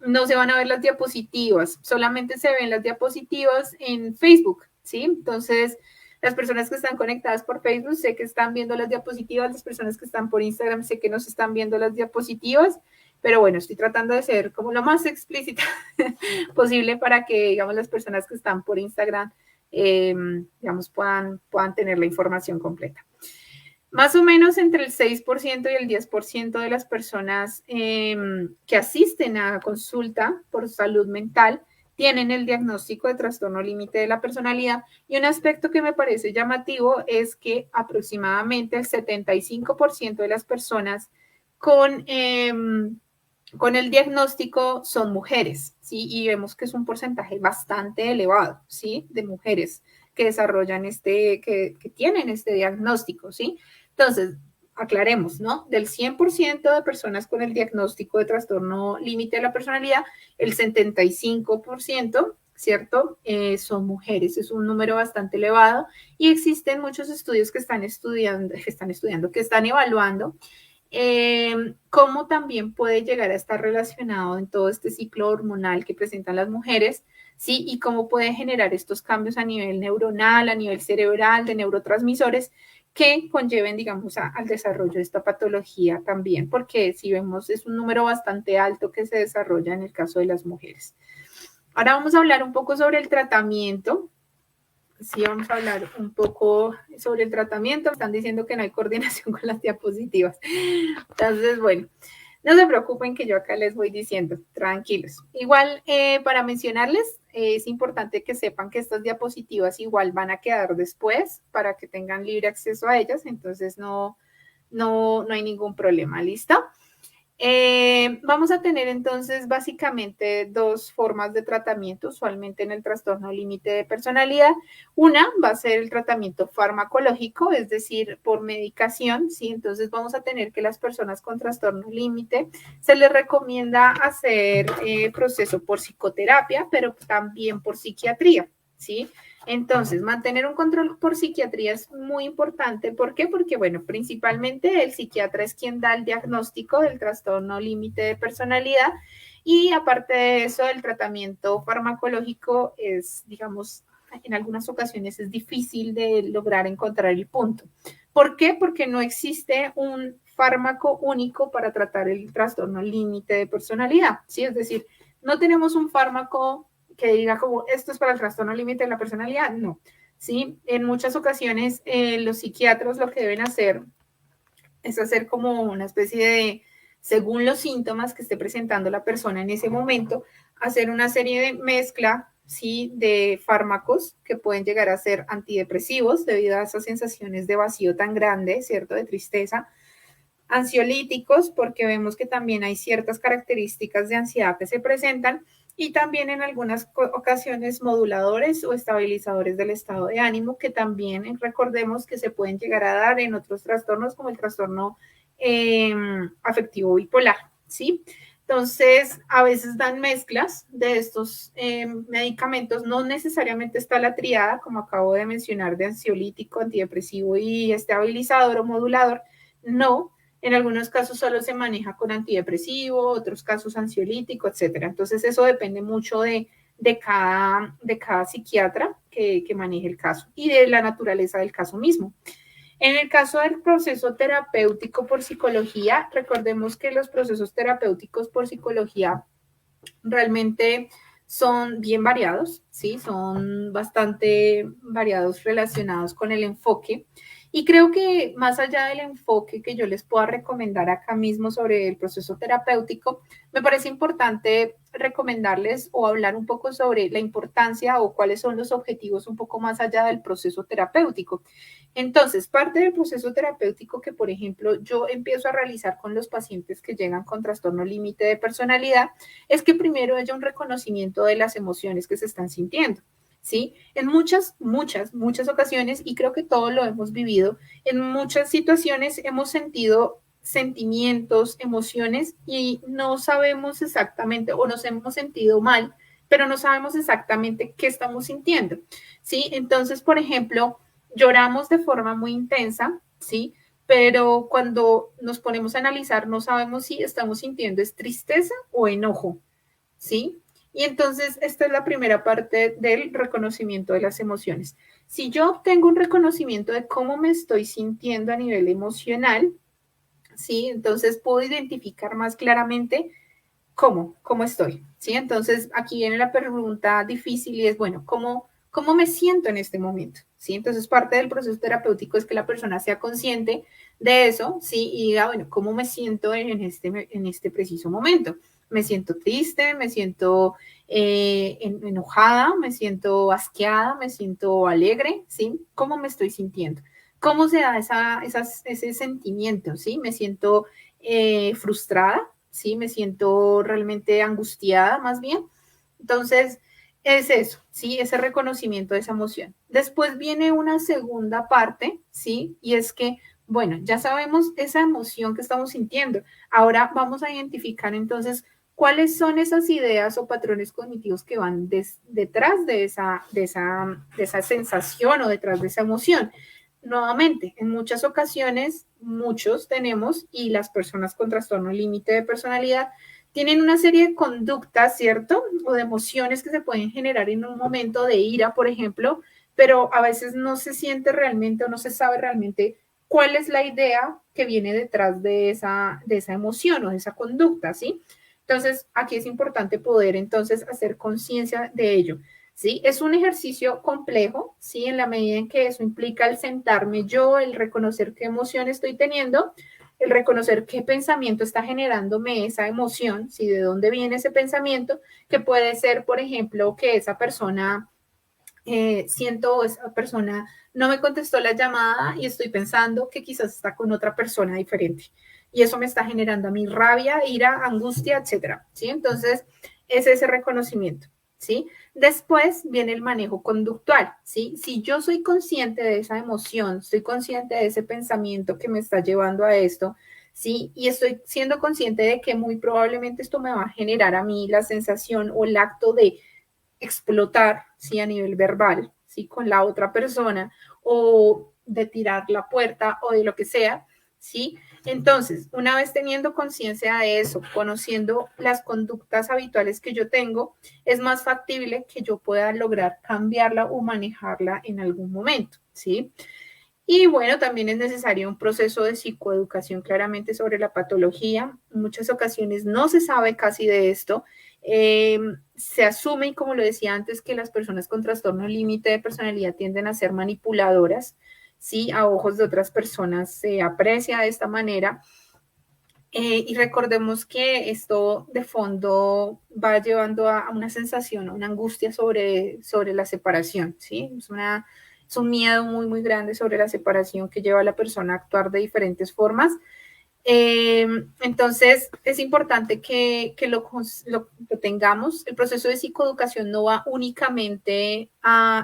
no se van a ver las diapositivas, solamente se ven las diapositivas en Facebook, ¿sí? Entonces, las personas que están conectadas por Facebook sé que están viendo las diapositivas, las personas que están por Instagram sé que no se están viendo las diapositivas, pero bueno, estoy tratando de ser como lo más explícita posible para que, digamos, las personas que están por Instagram, digamos, puedan tener la información completa. Más o menos entre el 6% y el 10% de las personas que asisten a consulta por salud mental tienen el diagnóstico de trastorno límite de la personalidad. Y un aspecto que me parece llamativo es que aproximadamente el 75% de las personas con, eh, con el diagnóstico son mujeres, ¿sí? Y vemos que es un porcentaje bastante elevado, ¿sí? De mujeres que desarrollan que tienen este diagnóstico, ¿sí? Entonces, aclaremos, ¿no? Del 100% de personas con el diagnóstico de trastorno límite de la personalidad, el 75%, ¿cierto? Son mujeres, es un número bastante elevado y existen muchos estudios que están evaluando cómo también puede llegar a estar relacionado en todo este ciclo hormonal que presentan las mujeres, ¿sí? Y cómo puede generar estos cambios a nivel neuronal, a nivel cerebral, de neurotransmisores que conlleven, digamos, al desarrollo de esta patología también, porque si vemos es un número bastante alto que se desarrolla en el caso de las mujeres. Ahora vamos a hablar un poco sobre el tratamiento. Sí, vamos a hablar un poco sobre el tratamiento. Están diciendo que no hay coordinación con las diapositivas. Entonces, bueno, no se preocupen que yo acá les voy diciendo, tranquilos. Igual, para mencionarles, es importante que sepan que estas diapositivas igual van a quedar después para que tengan libre acceso a ellas, entonces no hay ningún problema, ¿listo? Vamos a tener entonces básicamente dos formas de tratamiento, usualmente en el trastorno límite de personalidad. Una va a ser el tratamiento farmacológico, es decir, por medicación, ¿sí? Entonces vamos a tener que las personas con trastorno límite se les recomienda hacer proceso por psicoterapia, pero también por psiquiatría, ¿sí? Entonces, mantener un control por psiquiatría es muy importante. ¿Por qué? Porque, bueno, principalmente el psiquiatra es quien da el diagnóstico del trastorno límite de personalidad y aparte de eso, el tratamiento farmacológico es, digamos, en algunas ocasiones es difícil de lograr encontrar el punto. ¿Por qué? Porque no existe un fármaco único para tratar el trastorno límite de personalidad, ¿sí? Es decir, no tenemos un fármaco que diga como esto es para el trastorno límite de la personalidad, no. ¿Sí? En muchas ocasiones los psiquiatras lo que deben hacer es hacer como una especie de, según los síntomas que esté presentando la persona en ese momento, hacer una serie de mezcla, ¿sí? De fármacos que pueden llegar a ser antidepresivos debido a esas sensaciones de vacío tan grande, ¿cierto? De tristeza, ansiolíticos, porque vemos que también hay ciertas características de ansiedad que se presentan, y también en algunas ocasiones moduladores o estabilizadores del estado de ánimo, que también recordemos que se pueden llegar a dar en otros trastornos como el trastorno afectivo bipolar, ¿sí? Entonces, a veces dan mezclas de estos medicamentos, no necesariamente está la triada, como acabo de mencionar, de ansiolítico, antidepresivo y estabilizador o modulador, no, en algunos casos solo se maneja con antidepresivo, otros casos ansiolítico, etcétera. Entonces eso depende mucho de cada psiquiatra que maneje el caso y de la naturaleza del caso mismo. En el caso del proceso terapéutico por psicología, recordemos que los procesos terapéuticos por psicología realmente son bien variados, ¿sí? Son bastante variados relacionados con el enfoque. Y creo que más allá del enfoque que yo les pueda recomendar acá mismo sobre el proceso terapéutico, me parece importante recomendarles o hablar un poco sobre la importancia o cuáles son los objetivos un poco más allá del proceso terapéutico. Entonces, parte del proceso terapéutico que, por ejemplo, yo empiezo a realizar con los pacientes que llegan con trastorno límite de personalidad es que primero haya un reconocimiento de las emociones que se están sintiendo. ¿Sí? En muchas ocasiones, y creo que todos lo hemos vivido, en muchas situaciones hemos sentido sentimientos, emociones y no sabemos exactamente o nos hemos sentido mal pero no sabemos exactamente qué estamos sintiendo, ¿sí? Entonces, por ejemplo, lloramos de forma muy intensa, ¿sí? Pero cuando nos ponemos a analizar, no sabemos si estamos sintiendo es tristeza o enojo, ¿sí? Y entonces, esta es la primera parte del reconocimiento de las emociones. Si yo obtengo un reconocimiento de cómo me estoy sintiendo a nivel emocional, ¿sí? Entonces puedo identificar más claramente cómo estoy, ¿sí? Entonces, aquí viene la pregunta difícil y es, bueno, ¿cómo me siento en este momento? ¿Sí? Entonces, parte del proceso terapéutico es que la persona sea consciente de eso, ¿sí? Y diga, bueno, ¿cómo me siento en este preciso momento? Me siento triste, me siento enojada, me siento asqueada, me siento alegre, ¿sí? ¿Cómo me estoy sintiendo? ¿Cómo se da ese sentimiento, ¿sí? Me siento frustrada, ¿sí? Me siento realmente angustiada más bien. Entonces, es eso, ¿sí? Ese reconocimiento de esa emoción. Después viene una segunda parte, ¿sí? Y es que, bueno, ya sabemos esa emoción que estamos sintiendo. Ahora vamos a identificar entonces cuáles son esas ideas o patrones cognitivos que van detrás de esa sensación o detrás de esa emoción. Nuevamente, en muchas ocasiones, muchos tenemos, y las personas con trastorno límite de personalidad, tienen una serie de conductas, ¿cierto? O de emociones que se pueden generar en un momento de ira, por ejemplo, pero a veces no se siente realmente o no se sabe realmente cuál es la idea que viene detrás de esa emoción o de esa conducta, ¿sí? Entonces, aquí es importante poder entonces hacer conciencia de ello. ¿Sí? Es un ejercicio complejo, ¿sí? En la medida en que eso implica el sentarme yo, el reconocer qué emoción estoy teniendo, el reconocer qué pensamiento está generándome esa emoción, ¿sí? De dónde viene ese pensamiento, que puede ser, por ejemplo, que esa persona, siento esa persona no me contestó la llamada y estoy pensando que quizás está con otra persona diferente. Y eso me está generando a mí rabia, ira, angustia, etcétera, ¿sí? Entonces, es ese reconocimiento, ¿sí? Después viene el manejo conductual, ¿sí? Si yo soy consciente de esa emoción, estoy consciente de ese pensamiento que me está llevando a esto, ¿sí? Y estoy siendo consciente de que muy probablemente esto me va a generar a mí la sensación o el acto de explotar, ¿sí? A nivel verbal, ¿sí? Con la otra persona o de tirar la puerta o de lo que sea, ¿sí? Entonces, una vez teniendo conciencia de eso, conociendo las conductas habituales que yo tengo, es más factible que yo pueda lograr cambiarla o manejarla en algún momento, ¿sí? Y bueno, también es necesario un proceso de psicoeducación claramente sobre la patología. En muchas ocasiones no se sabe casi de esto. Se asume, y como lo decía antes, que las personas con trastorno límite de personalidad tienden a ser manipuladoras, ¿sí? A ojos de otras personas se aprecia de esta manera. Y recordemos que esto de fondo va llevando a una sensación, a una angustia sobre la separación, ¿sí? Es un miedo muy, muy grande sobre la separación que lleva a la persona a actuar de diferentes formas. Entonces, es importante que lo tengamos. El proceso de psicoeducación no va únicamente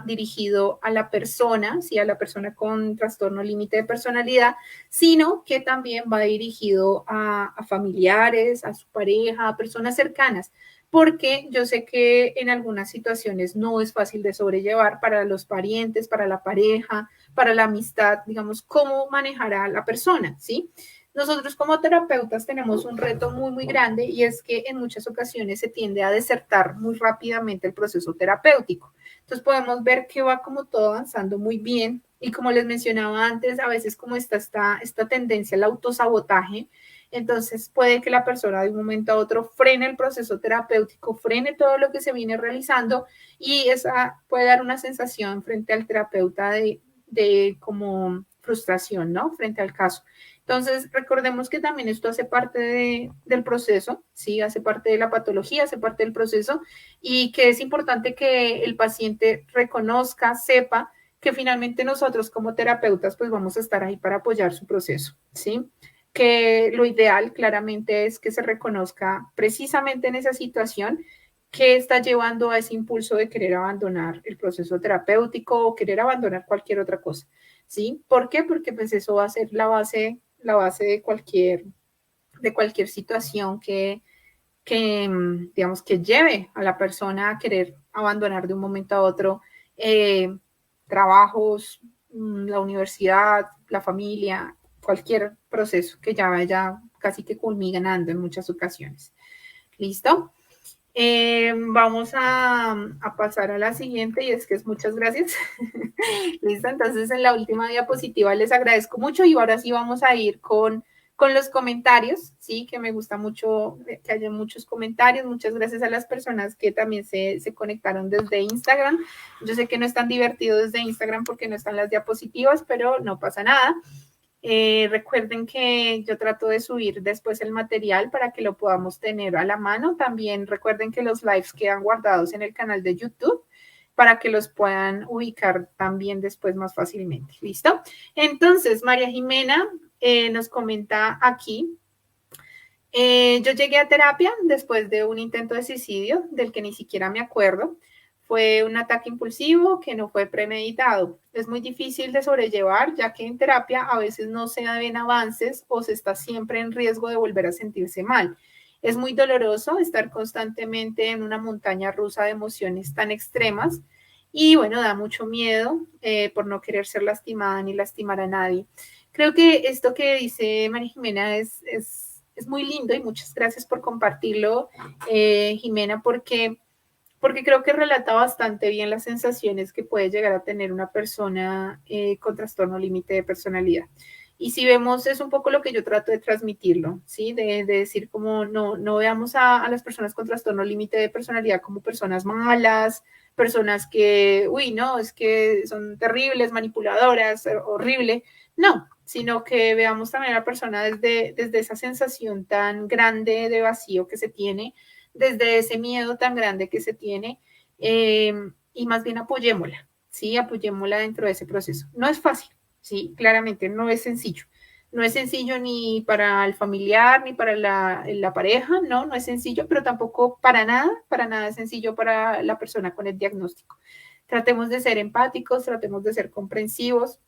dirigido a la persona, ¿sí? A la persona con trastorno límite de personalidad, sino que también va dirigido a familiares, a su pareja, a personas cercanas, porque yo sé que en algunas situaciones no es fácil de sobrellevar para los parientes, para la pareja, para la amistad, digamos, cómo manejar a la persona, ¿sí? Nosotros como terapeutas tenemos un reto muy, muy grande y es que en muchas ocasiones se tiende a desertar muy rápidamente el proceso terapéutico. Entonces podemos ver que va como todo avanzando muy bien y como les mencionaba antes, a veces como esta tendencia al autosabotaje, entonces puede que la persona de un momento a otro frene el proceso terapéutico, frene todo lo que se viene realizando y esa puede dar una sensación frente al terapeuta de como frustración, ¿no? Frente al caso. Entonces, recordemos que también esto hace parte del proceso, ¿sí? Hace parte de la patología, hace parte del proceso y que es importante que el paciente reconozca, sepa que finalmente nosotros como terapeutas pues vamos a estar ahí para apoyar su proceso, ¿sí? Que lo ideal claramente es que se reconozca precisamente en esa situación que está llevando a ese impulso de querer abandonar el proceso terapéutico o querer abandonar cualquier otra cosa, ¿sí? ¿Por qué? Porque pues eso va a ser la base de cualquier situación digamos, que lleve a la persona a querer abandonar de un momento a otro trabajos, la universidad, la familia, cualquier proceso que ya vaya casi que culminando en muchas ocasiones. ¿Listo? Vamos a pasar a la siguiente y es que es muchas gracias. Listo, entonces en la última diapositiva les agradezco mucho y ahora sí vamos a ir con los comentarios, sí, que me gusta mucho que haya muchos comentarios. Muchas gracias a las personas que también se conectaron desde Instagram. Yo sé que no es tan divertido desde Instagram porque no están las diapositivas, pero no pasa nada. Recuerden que yo trato de subir después el material para que lo podamos tener a la mano. También recuerden que los lives quedan guardados en el canal de YouTube para que los puedan ubicar también después más fácilmente. ¿Listo? Entonces, María Jimena nos comenta aquí. Yo llegué a terapia después de un intento de suicidio del que ni siquiera me acuerdo. Fue un ataque impulsivo que no fue premeditado. Es muy difícil de sobrellevar, ya que en terapia a veces no se ven avances o se está siempre en riesgo de volver a sentirse mal. Es muy doloroso estar constantemente en una montaña rusa de emociones tan extremas y bueno, da mucho miedo por no querer ser lastimada ni lastimar a nadie. Creo que esto que dice María Jimena es muy lindo y muchas gracias por compartirlo, Jimena, porque creo que relata bastante bien las sensaciones que puede llegar a tener una persona con trastorno límite de personalidad. Y si vemos, es un poco lo que yo trato de transmitirlo, ¿sí? De decir como no veamos a las personas con trastorno límite de personalidad como personas malas, personas que, uy, no, es que son terribles, manipuladoras, horrible. No, sino que veamos también a la persona desde esa sensación tan grande de vacío que se tiene, desde ese miedo tan grande que se tiene, y más bien apoyémosla, ¿sí? Apoyémosla dentro de ese proceso. No es fácil, ¿sí? Claramente no es sencillo. No es sencillo ni para el familiar, ni para la pareja, no es sencillo, pero tampoco para nada es sencillo para la persona con el diagnóstico. Tratemos de ser empáticos, tratemos de ser comprensivos,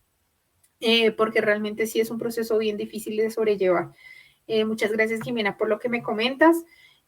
porque realmente sí es un proceso bien difícil de sobrellevar. Muchas gracias, Jimena, por lo que me comentas.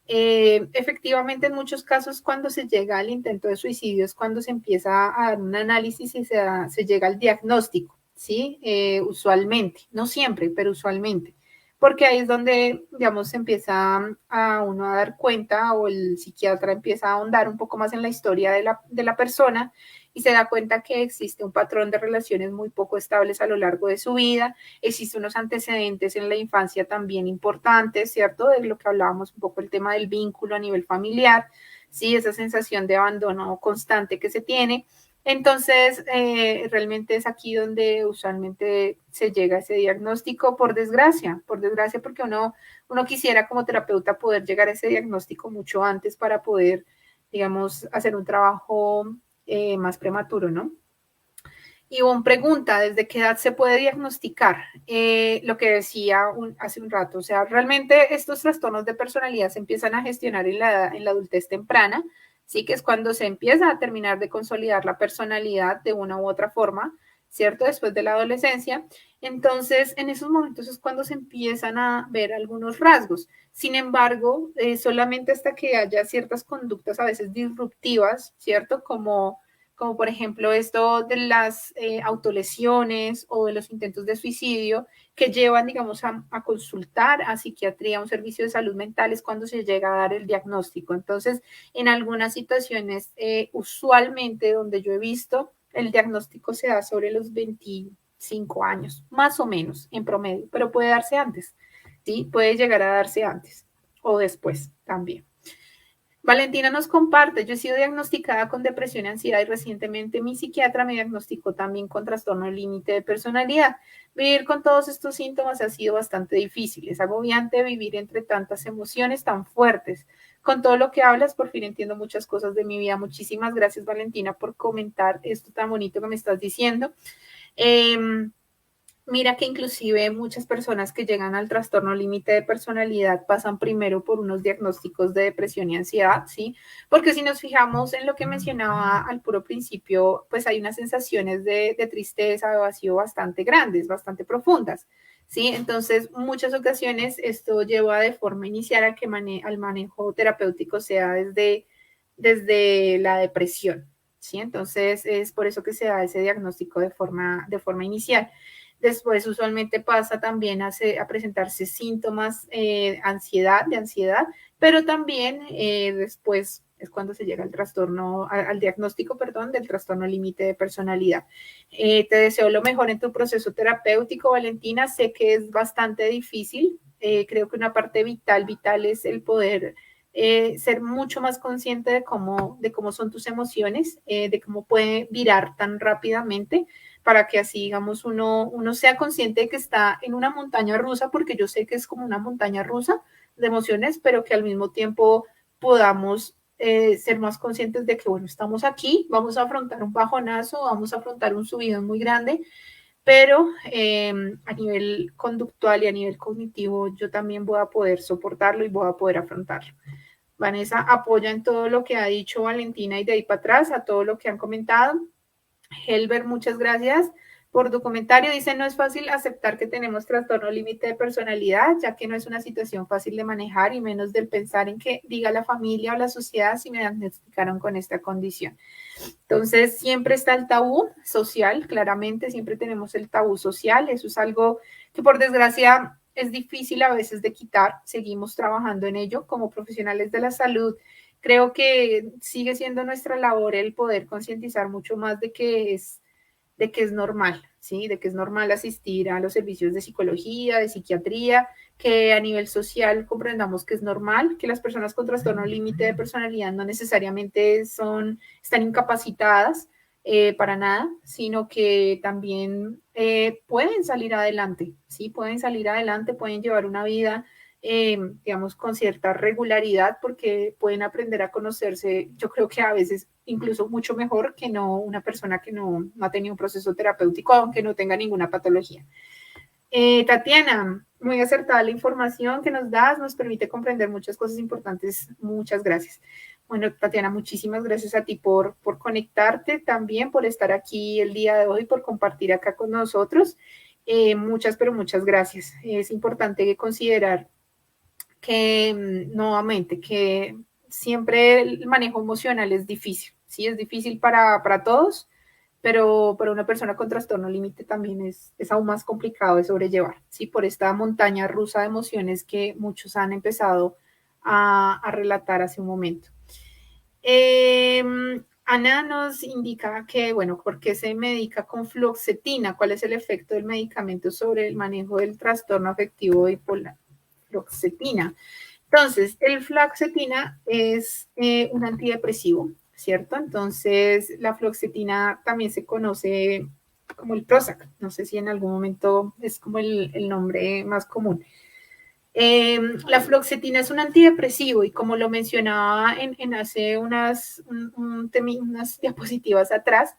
Efectivamente, en muchos casos, cuando se llega al intento de suicidio es cuando se empieza a dar un análisis y se llega al diagnóstico, ¿sí? Usualmente, no siempre, pero usualmente, porque ahí es donde, digamos, se empieza a uno a dar cuenta o el psiquiatra empieza a ahondar un poco más en la historia de la persona y se da cuenta que existe un patrón de relaciones muy poco estables a lo largo de su vida, existen unos antecedentes en la infancia también importantes, ¿cierto? De lo que hablábamos un poco el tema del vínculo a nivel familiar, ¿sí? Esa sensación de abandono constante que se tiene. Entonces, realmente es aquí donde usualmente se llega a ese diagnóstico, por desgracia, porque uno quisiera como terapeuta poder llegar a ese diagnóstico mucho antes para poder, digamos, hacer un trabajo más prematuro, ¿no? Ivonne pregunta, ¿desde qué edad se puede diagnosticar? Lo que decía hace un rato, o sea, realmente estos trastornos de personalidad se empiezan a gestionar en la adultez temprana, sí que es cuando se empieza a terminar de consolidar la personalidad de una u otra forma, ¿cierto? Después de la adolescencia. Entonces, en esos momentos es cuando se empiezan a ver algunos rasgos. Sin embargo, solamente hasta que haya ciertas conductas a veces disruptivas, ¿cierto? Como por ejemplo esto de las autolesiones o de los intentos de suicidio que llevan, digamos, a consultar a psiquiatría, a un servicio de salud mental, es cuando se llega a dar el diagnóstico. Entonces, en algunas situaciones, usualmente donde yo he visto, el diagnóstico se da sobre los 25 años, más o menos en promedio, pero puede darse antes, ¿sí? Puede llegar a darse antes o después también. Valentina nos comparte, yo he sido diagnosticada con depresión y ansiedad y recientemente mi psiquiatra me diagnosticó también con trastorno límite de personalidad. Vivir con todos estos síntomas ha sido bastante difícil, es agobiante vivir entre tantas emociones tan fuertes. Con todo lo que hablas, por fin entiendo muchas cosas de mi vida. Muchísimas gracias, Valentina, por comentar esto tan bonito que me estás diciendo. Mira que inclusive muchas personas que llegan al trastorno límite de personalidad pasan primero por unos diagnósticos de depresión y ansiedad, ¿sí? Porque si nos fijamos en lo que mencionaba al puro principio, pues hay unas sensaciones de tristeza, de vacío bastante grandes, bastante profundas, ¿sí? Entonces, muchas ocasiones esto lleva de forma inicial a que al manejo terapéutico sea desde la depresión, ¿sí? Entonces, es por eso que se da ese diagnóstico de forma inicial. Después, usualmente pasa también a presentarse síntomas de ansiedad, pero también después es cuando se llega al trastorno, al diagnóstico, perdón, del trastorno límite de personalidad. Te deseo lo mejor en tu proceso terapéutico, Valentina. Sé que es bastante difícil. Creo que una parte vital es el poder ser mucho más consciente de cómo son tus emociones, de cómo puede virar tan rápidamente para que así, digamos, uno sea consciente de que está en una montaña rusa, porque yo sé que es como una montaña rusa de emociones, pero que al mismo tiempo podamos ser más conscientes de que, bueno, estamos aquí, vamos a afrontar un bajonazo, vamos a afrontar un subidón muy grande, pero a nivel conductual y a nivel cognitivo yo también voy a poder soportarlo y voy a poder afrontarlo. Vanessa apoya en todo lo que ha dicho Valentina y de ahí para atrás, a todo lo que han comentado. Helber, muchas gracias por tu comentario. Dice, no es fácil aceptar que tenemos trastorno límite de personalidad, ya que no es una situación fácil de manejar y menos del pensar en que diga la familia o la sociedad si me diagnosticaron con esta condición. Entonces, siempre está el tabú social, claramente, siempre tenemos el tabú social. Eso es algo que por desgracia es difícil a veces de quitar. Seguimos trabajando en ello como profesionales de la salud. Creo que sigue siendo nuestra labor el poder concientizar mucho más de que es normal, ¿sí? De que es normal asistir a los servicios de psicología, de psiquiatría, que a nivel social comprendamos que es normal, que las personas con trastorno límite de personalidad no necesariamente están incapacitadas para nada, sino que también pueden salir adelante, ¿sí? Pueden salir adelante, pueden llevar una vida digamos, con cierta regularidad, porque pueden aprender a conocerse, yo creo que a veces incluso mucho mejor que no una persona que no ha tenido un proceso terapéutico, aunque no tenga ninguna patología. Tatiana, muy acertada la información que nos das, nos permite comprender muchas cosas importantes. Muchas gracias. Bueno, Tatiana, muchísimas gracias a ti por conectarte también, por estar aquí el día de hoy, por compartir acá con nosotros. Pero muchas gracias. Es importante considerar que nuevamente, que siempre el manejo emocional es difícil, ¿sí? Es difícil para todos, pero para una persona con trastorno límite también es aún más complicado de sobrellevar, ¿sí? Por esta montaña rusa de emociones que muchos han empezado a relatar hace un momento. Ana nos indica que, bueno, ¿por qué se medica con fluoxetina? ¿Cuál es el efecto del medicamento sobre el manejo del trastorno afectivo bipolar? Fluoxetina. Entonces, el fluoxetina es un antidepresivo, ¿cierto? Entonces, la fluoxetina también se conoce como el Prozac. No sé si en algún momento es como el nombre más común. La fluoxetina es un antidepresivo y como lo mencionaba en hace unas diapositivas atrás,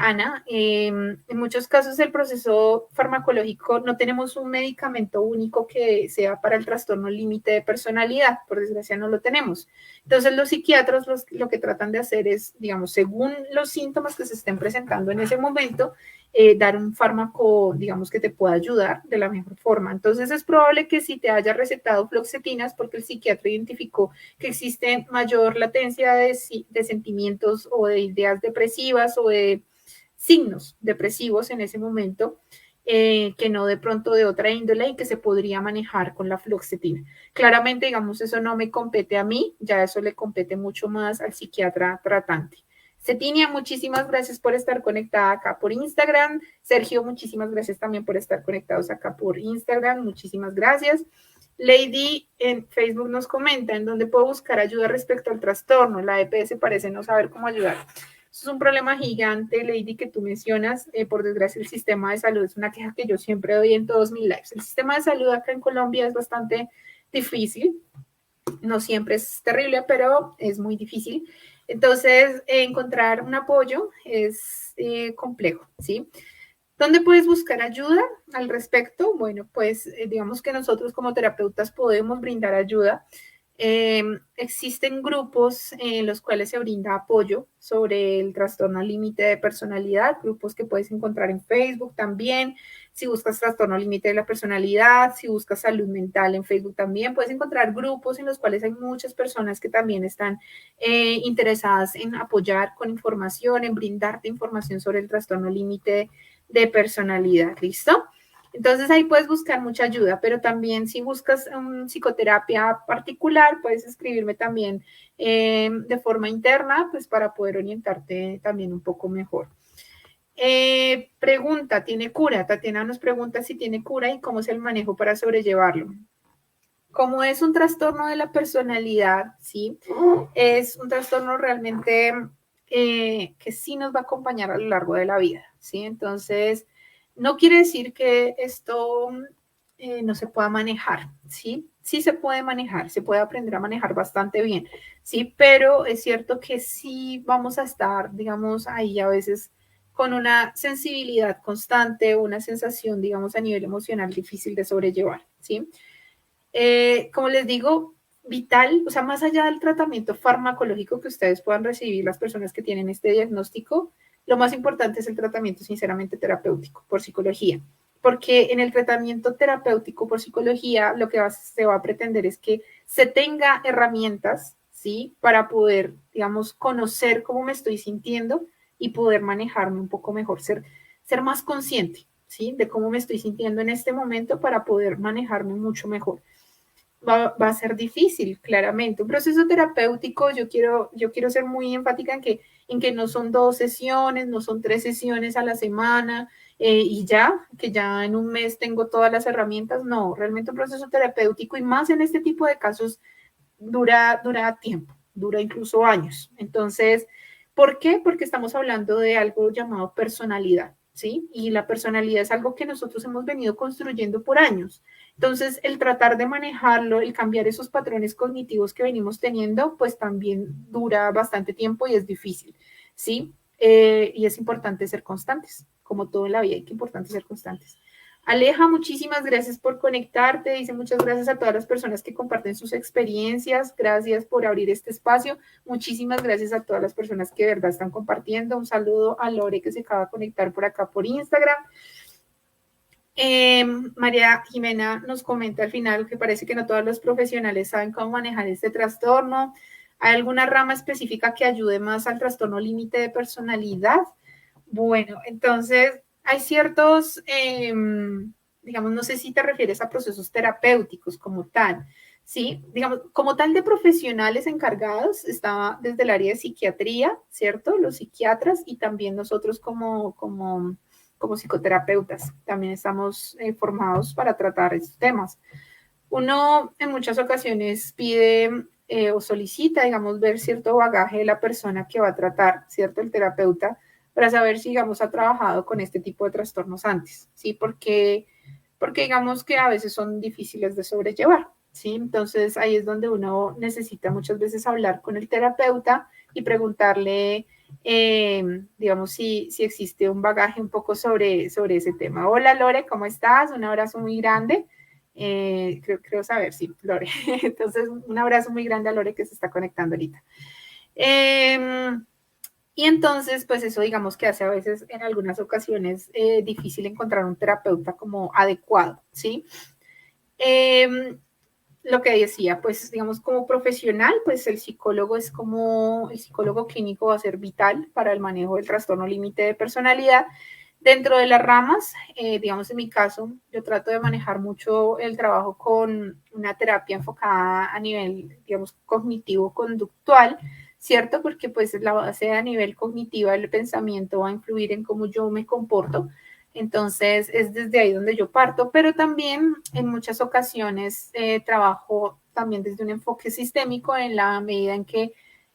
Ana, en muchos casos el proceso farmacológico no tenemos un medicamento único que sea para el trastorno límite de personalidad, por desgracia no lo tenemos. Entonces los psiquiatras lo que tratan de hacer es, digamos, según los síntomas que se estén presentando en ese momento, dar un fármaco, digamos, que te pueda ayudar de la mejor forma. Entonces es probable que si te haya recetado fluoxetinas porque el psiquiatra identificó que existe mayor latencia de sentimientos o de ideas depresivas o de signos depresivos en ese momento, que no de pronto de otra índole y que se podría manejar con la fluoxetina. Claramente, digamos, eso no me compete a mí, ya eso le compete mucho más al psiquiatra tratante. Cetinia, muchísimas gracias por estar conectada acá por Instagram. Sergio, muchísimas gracias también por estar conectados acá por Instagram. Muchísimas gracias. Lady en Facebook nos comenta en dónde puedo buscar ayuda respecto al trastorno. La EPS parece no saber cómo ayudar. Eso es un problema gigante, Lady, que tú mencionas. Por desgracia, el sistema de salud es una queja que yo siempre doy en todos mis lives. El sistema de salud acá en Colombia es bastante difícil. No siempre es terrible, pero es muy difícil. Entonces, encontrar un apoyo es complejo, ¿sí? ¿Dónde puedes buscar ayuda al respecto? Bueno, pues digamos que nosotros como terapeutas podemos brindar ayuda Existen grupos en los cuales se brinda apoyo sobre el trastorno límite de personalidad, grupos que puedes encontrar en Facebook también. Si buscas trastorno límite de la personalidad, si buscas salud mental en Facebook también, puedes encontrar grupos en los cuales hay muchas personas que también están interesadas en apoyar con información, en brindarte información sobre el trastorno límite de personalidad. ¿Listo? Entonces ahí puedes buscar mucha ayuda, pero también si buscas psicoterapia particular, puedes escribirme también de forma interna, pues para poder orientarte también un poco mejor. Pregunta, ¿tiene cura? Tatiana nos pregunta si tiene cura y cómo es el manejo para sobrellevarlo. Como es un trastorno de la personalidad, ¿sí? Es un trastorno realmente que sí nos va a acompañar a lo largo de la vida, ¿sí? Entonces, no quiere decir que esto no se pueda manejar, ¿sí? Sí se puede manejar, se puede aprender a manejar bastante bien, ¿sí? Pero es cierto que sí vamos a estar, digamos, ahí a veces con una sensibilidad constante, una sensación, digamos, a nivel emocional difícil de sobrellevar, ¿sí? Como les digo, vital, o sea, más allá del tratamiento farmacológico que ustedes puedan recibir las personas que tienen este diagnóstico, lo más importante es el tratamiento sinceramente terapéutico por psicología, porque en el tratamiento terapéutico por psicología lo que se va a pretender es que se tenga herramientas, ¿sí? Para poder, digamos, conocer cómo me estoy sintiendo y poder manejarme un poco mejor, ser más consciente, ¿sí? De cómo me estoy sintiendo en este momento para poder manejarme mucho mejor. Va a ser difícil, claramente. Un proceso terapéutico, yo quiero ser muy enfática en que no son 2 sesiones, no son 3 sesiones a la semana y ya, que ya en un mes tengo todas las herramientas. No, realmente un proceso terapéutico y más en este tipo de casos dura tiempo, dura incluso años. Entonces, ¿por qué? Porque estamos hablando de algo llamado personalidad, ¿sí? Y la personalidad es algo que nosotros hemos venido construyendo por años. Entonces, el tratar de manejarlo, el cambiar esos patrones cognitivos que venimos teniendo, pues también dura bastante tiempo y es difícil, ¿sí? Y es importante ser constantes, como todo en la vida, hay que importante ser constantes. Aleja, muchísimas gracias por conectarte. Dice muchas gracias a todas las personas que comparten sus experiencias. Gracias por abrir este espacio. Muchísimas gracias a todas las personas que de verdad están compartiendo. Un saludo a Lore que se acaba de conectar por acá por Instagram. María Jimena nos comenta al final que parece que no todos los profesionales saben cómo manejar este trastorno. ¿Hay alguna rama específica que ayude más al trastorno límite de personalidad? Bueno, entonces hay ciertos, digamos, no sé si te refieres a procesos terapéuticos como tal, ¿sí? Digamos, como tal de profesionales encargados, está desde el área de psiquiatría, ¿cierto? Los psiquiatras y también nosotros como psicoterapeutas, también estamos formados para tratar estos temas. Uno en muchas ocasiones pide o solicita, digamos, ver cierto bagaje de la persona que va a tratar, ¿cierto? El terapeuta, para saber si, digamos, ha trabajado con este tipo de trastornos antes, ¿sí? Porque digamos que a veces son difíciles de sobrellevar, ¿sí? Entonces ahí es donde uno necesita muchas veces hablar con el terapeuta y preguntarle, digamos, si existe un bagaje un poco sobre ese tema. Hola Lore, ¿cómo estás? Un abrazo muy grande. Creo saber, sí, Lore. Entonces, un abrazo muy grande a Lore que se está conectando ahorita. Y entonces, pues eso digamos que hace a veces en algunas ocasiones difícil encontrar un terapeuta como adecuado, ¿sí? Lo que decía, pues digamos como profesional, pues el psicólogo clínico va a ser vital para el manejo del trastorno límite de personalidad. Dentro de las ramas, digamos en mi caso, yo trato de manejar mucho el trabajo con una terapia enfocada a nivel, digamos, cognitivo-conductual, ¿cierto? Porque pues la base a nivel cognitivo del pensamiento va a influir en cómo yo me comporto. Entonces es desde ahí donde yo parto, pero también en muchas ocasiones trabajo también desde un enfoque sistémico en la medida en que,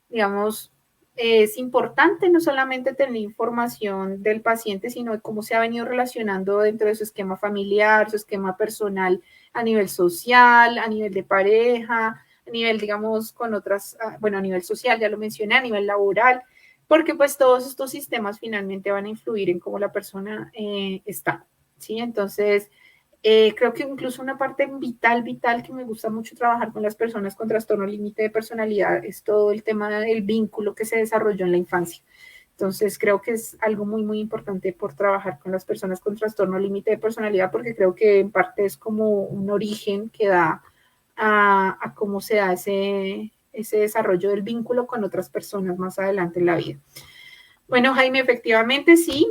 digamos, es importante no solamente tener información del paciente, sino de cómo se ha venido relacionando dentro de su esquema familiar, su esquema personal a nivel social, a nivel de pareja, a nivel, digamos, con otras, bueno, a nivel social, ya lo mencioné, a nivel laboral, porque pues todos estos sistemas finalmente van a influir en cómo la persona está, ¿sí? Entonces, Creo que incluso una parte vital que me gusta mucho trabajar con las personas con trastorno límite de personalidad es todo el tema del vínculo que se desarrolló en la infancia. Entonces creo que es algo muy importante por trabajar con las personas con trastorno límite de personalidad, porque creo que en parte es como un origen que da a cómo se da ese desarrollo del vínculo con otras personas más adelante en la vida. Bueno, Jaime, efectivamente sí,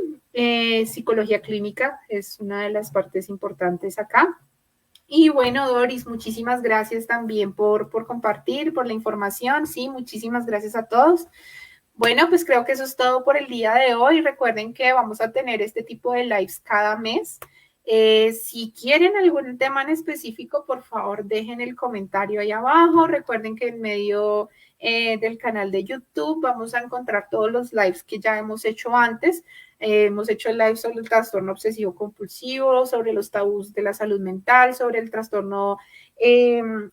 psicología clínica es una de las partes importantes acá. Y bueno, Doris, muchísimas gracias también por compartir, por la información. Sí, muchísimas gracias a todos. Bueno, pues creo que eso es todo por el día de hoy. Recuerden que vamos a tener este tipo de lives cada mes. Si quieren algún tema en específico, por favor, dejen el comentario ahí abajo. Recuerden que en medio del canal de YouTube vamos a encontrar todos los lives que ya hemos hecho antes. Hemos hecho el live sobre el trastorno obsesivo compulsivo, sobre los tabús de la salud mental, sobre el trastorno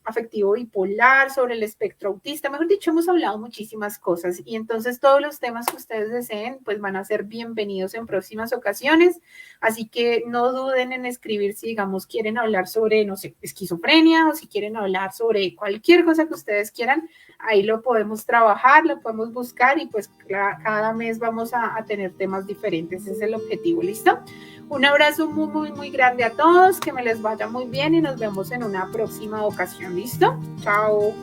afectivo bipolar, sobre el espectro autista. Mejor dicho, hemos hablado muchísimas cosas y entonces todos los temas que ustedes deseen pues van a ser bienvenidos en próximas ocasiones. Así que no duden en escribir si, digamos, quieren hablar sobre, no sé, esquizofrenia o si quieren hablar sobre cualquier cosa que ustedes quieran. Ahí lo podemos trabajar, lo podemos buscar y pues cada mes vamos a tener temas diferentes. Ese es el objetivo, ¿listo? Un abrazo muy grande a todos, que me les vaya muy bien y nos vemos en una próxima ocasión, ¿listo? Chao.